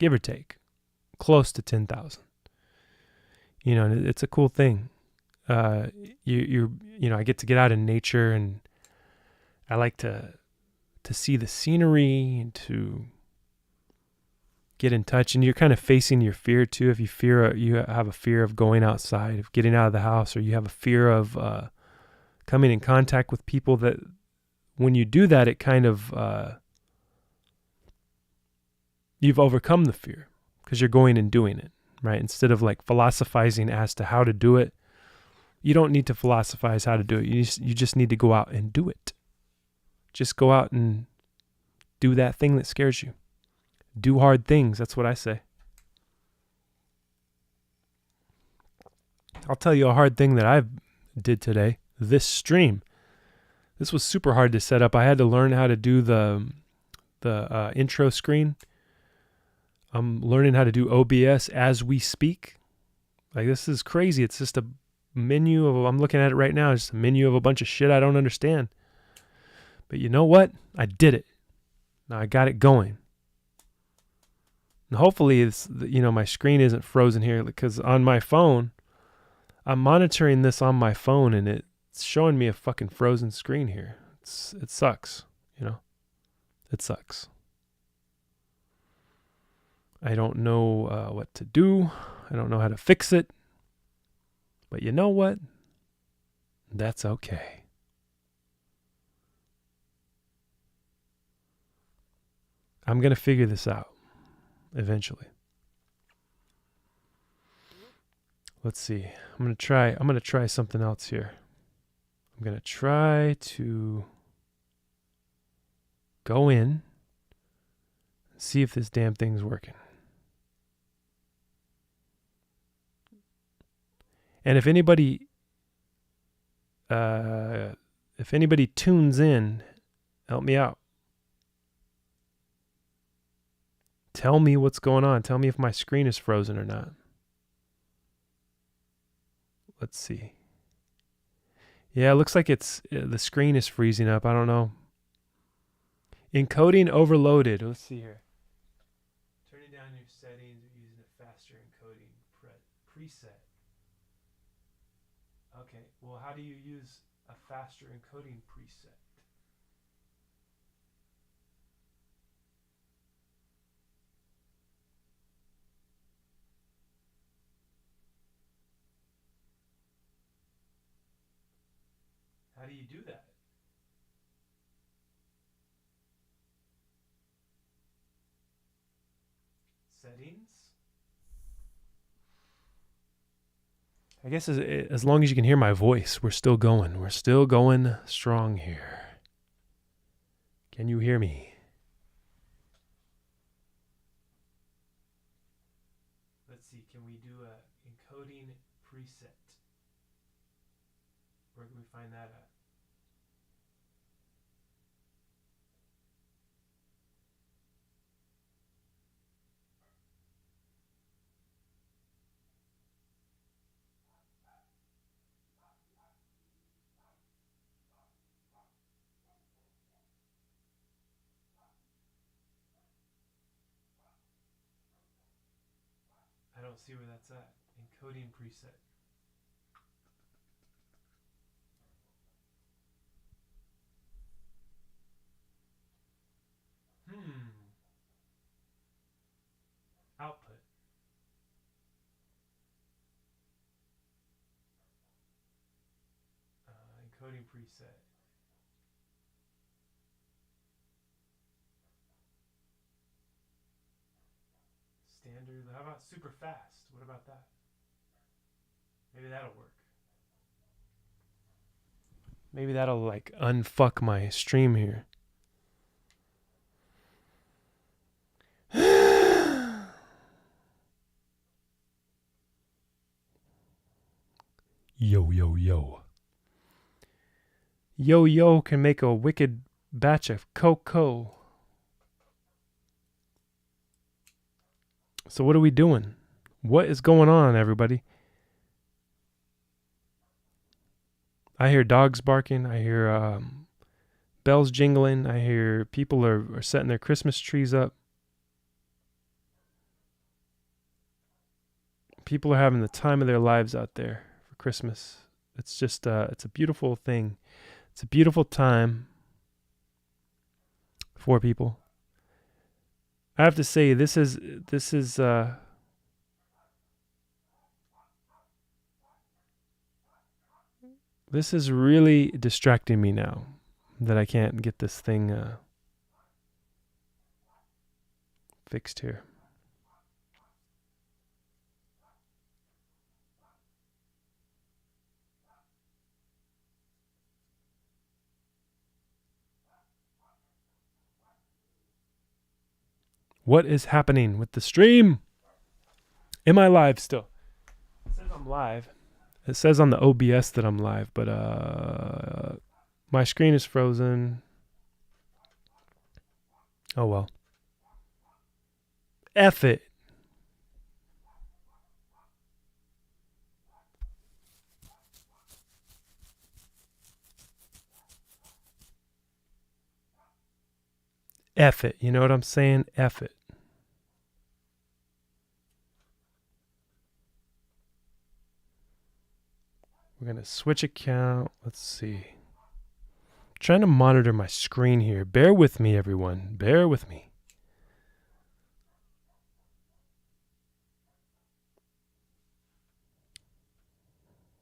give or take, close to 10,000. You know, it's a cool thing. I get to get out in nature, and I like to see the scenery and to get in touch. And you're kind of facing your fear too. If you have a fear of going outside, of getting out of the house, or you have a fear of coming in contact with people, that when you do that, it kind of you've overcome the fear because you're going and doing it, right? Instead of like philosophizing as to how to do it. You don't need to philosophize how to do it. You just need to go out and do it. Just go out and do that thing that scares you. Do hard things. That's what I say. I'll tell you a hard thing that I did today. This stream. This was super hard to set up. I had to learn how to do the intro screen. I'm learning how to do OBS as we speak. Like, this is crazy. It's just a menu of, I'm looking at it right now, it's a menu of a bunch of shit I don't understand. But you know what? I did it. Now I got it going. And hopefully it's, my screen isn't frozen here, because on my phone, I'm monitoring this on my phone, and it's showing me a fucking frozen screen here. It sucks, It sucks. I don't know what to do. I don't know how to fix it. But you know what? That's okay. I'm going to figure this out eventually. Let's see. I'm going to try something else here. I'm going to try to go in and see if this damn thing's working. And if anybody tunes in, help me out. Tell me what's going on. Tell me if my screen is frozen or not. Let's see. Yeah, it looks like the screen is freezing up. I don't know. Encoding overloaded. Let's see here. Turning down your settings or using a faster encoding preset. Okay, well, how do you use a faster encoding preset? How do you do that? Settings? I guess as long as you can hear my voice, we're still going. We're still going strong here. Can you hear me? Let's see. Can we do a encoding preset? Where can we find that at? Let's see where that's at. Encoding preset. Output. Encoding preset. Standard. How about super fast? What about that? Maybe that'll work. Maybe that'll like unfuck my stream here. Yo, yo, yo. Yo, yo can make a wicked batch of cocoa. So what are we doing? What is going on, everybody? I hear dogs barking. I hear bells jingling. I hear people are setting their Christmas trees up. People are having the time of their lives out there for Christmas. It's just, it's a beautiful thing. It's a beautiful time for people. I have to say, this is really distracting me now that I can't get this thing fixed here. What is happening with the stream? Am I live still? It says I'm live. It says on the OBS that I'm live, but my screen is frozen. Oh well. F it. F it. You know what I'm saying? F it. We're going to switch account. Let's see. I'm trying to monitor my screen here. Bear with me, everyone. Bear with me.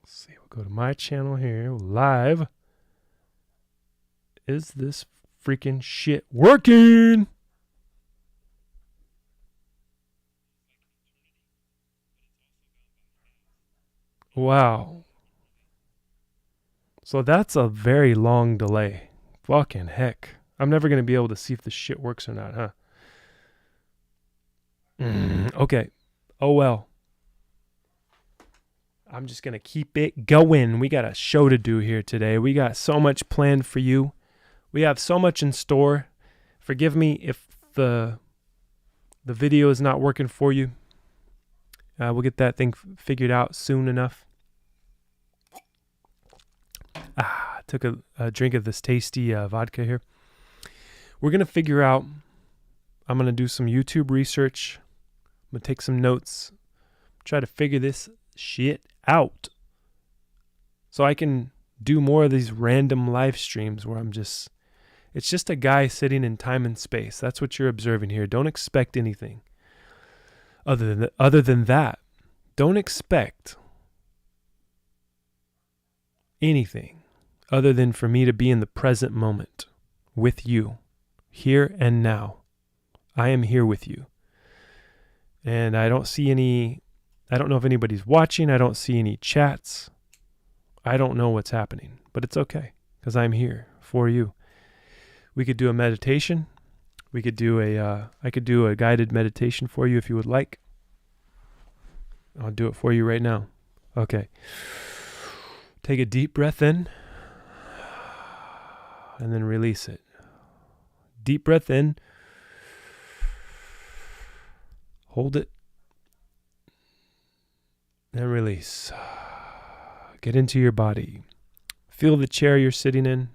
Let's see. We'll go to my channel here. Live. Is this freaking shit working? Wow. So that's a very long delay. Fucking heck. I'm never going to be able to see if this shit works or not, huh? Okay. Oh well. I'm just going to keep it going. We got a show to do here today. We got so much planned for you. We have so much in store. Forgive me if the video is not working for you. We'll get that thing figured out soon enough. Took a drink of this tasty vodka here. We're going to figure out, I'm going to do some YouTube research. I'm going to take some notes. Try to figure this shit out. So I can do more of these random live streams where it's just a guy sitting in time and space. That's what you're observing here. Don't expect anything. Other than that, don't expect anything other than for me to be in the present moment with you, here and now. I am here with you. And I don't know if anybody's watching. I don't see any chats. I don't know what's happening, but it's okay because I'm here for you. We could do a meditation. We could do I could do a guided meditation for you if you would like. I'll do it for you right now. Okay. Take a deep breath in and then release it. Deep breath in. Hold it. And release. Get into your body. Feel the chair you're sitting in.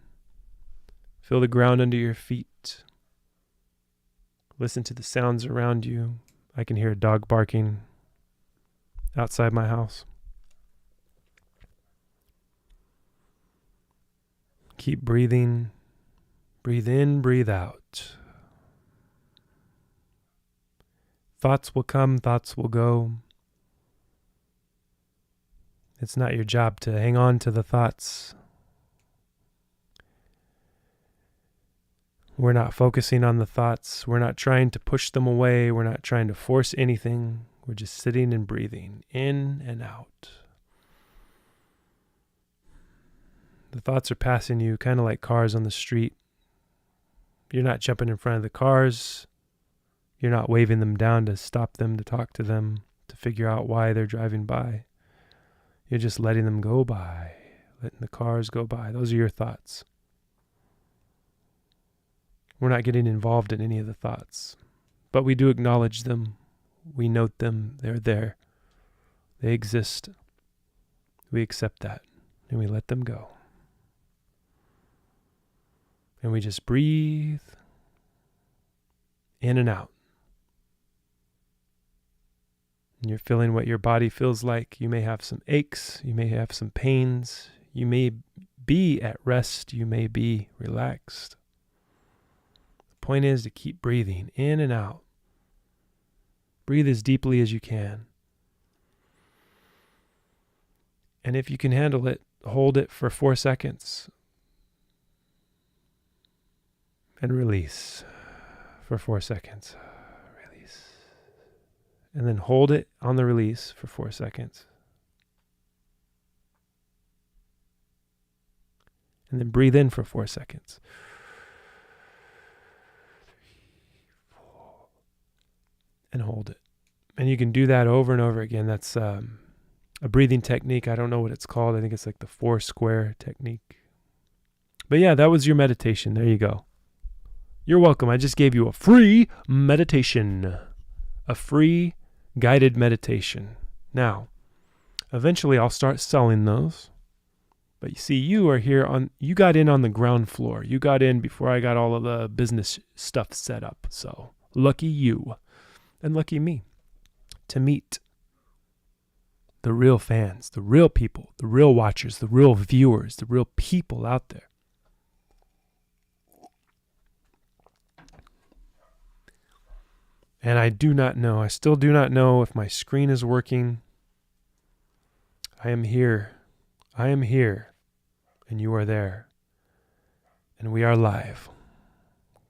Feel the ground under your feet. Listen to the sounds around you. I can hear a dog barking. outside my house. Keep breathing. Breathe in, breathe out. Thoughts will come, thoughts will go. It's not your job to hang on to the thoughts. We're not focusing on the thoughts. We're not trying to push them away. We're not trying to force anything. We're just sitting and breathing in and out. The thoughts are passing you kind of like cars on the street. You're not jumping in front of the cars. You're not waving them down to stop them, to talk to them, to figure out why they're driving by. You're just letting them go by, letting the cars go by. Those are your thoughts. We're not getting involved in any of the thoughts, but we do acknowledge them. We note them. They're there. They exist. We accept that, and we let them go. And we just breathe in and out. And you're feeling what your body feels like. You may have some aches. You may have some pains. You may be at rest. You may be relaxed. The point is to keep breathing in and out. Breathe as deeply as you can. And if you can handle it, hold it for 4 seconds. And release for 4 seconds. Release. And then hold it on the release for 4 seconds. And then breathe in for 4 seconds. 3, 4. And hold it. And you can do that over and over again. That's a breathing technique. I don't know what it's called. I think it's like the 4 square technique. But yeah, that was your meditation. There you go. You're welcome. I just gave you a free meditation. A free guided meditation. Now, eventually I'll start selling those. But you see, you got in on the ground floor. You got in before I got all of the business stuff set up. So, lucky you. And lucky me to meet the real fans, the real people, the real watchers, the real viewers, the real people out there. And I still do not know if my screen is working. I am here, and you are there, and we are live,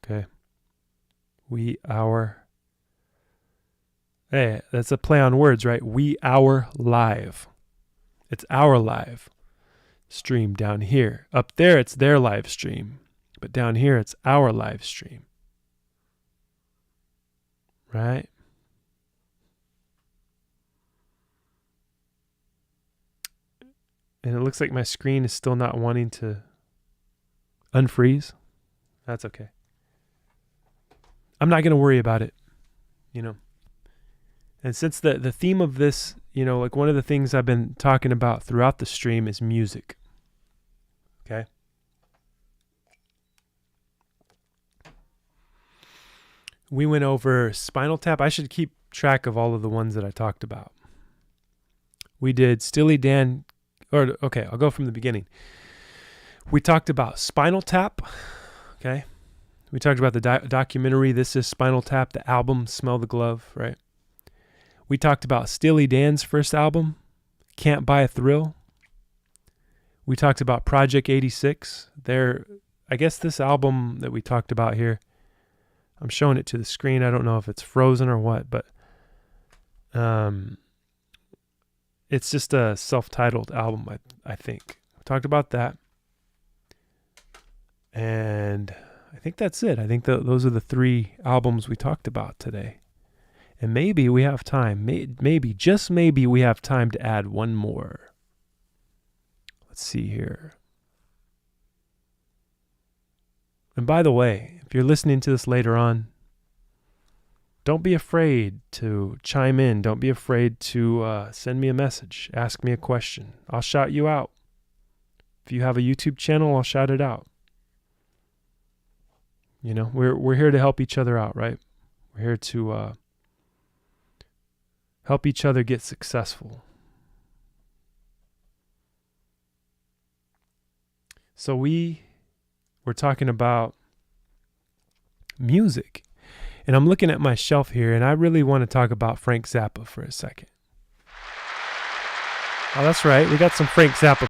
okay? Hey, that's a play on words, right? We our live. It's our live stream down here. Up there, it's their live stream, but down here, it's our live stream. Right? And it looks like my screen is still not wanting to unfreeze. That's okay. I'm not going to worry about it, And since the theme of this, like one of the things I've been talking about throughout the stream is music. Okay? We went over Spinal Tap. I should keep track of all of the ones that I talked about. We did Steely Dan, okay, I'll go from the beginning. We talked about Spinal Tap, okay? We talked about the documentary, This Is Spinal Tap, the album, Smell the Glove, right? We talked about Steely Dan's first album, Can't Buy a Thrill. We talked about Project 86. I guess this album that we talked about here, I'm showing it to the screen. I don't know if it's frozen or what, but it's just a self-titled album, I think. We talked about that. And I think that's it. I think those are the 3 albums we talked about today. And maybe we have time. Maybe, just maybe we have time to add one more. Let's see here. And by the way, if you're listening to this later on, don't be afraid to chime in. Don't be afraid to send me a message. Ask me a question. I'll shout you out. If you have a YouTube channel, I'll shout it out. We're here to help each other out, right? We're here to help each other get successful. So we were talking about music, and I'm looking at my shelf here, and I really want to talk about Frank Zappa for a second. Oh, that's right. We got some Frank Zappa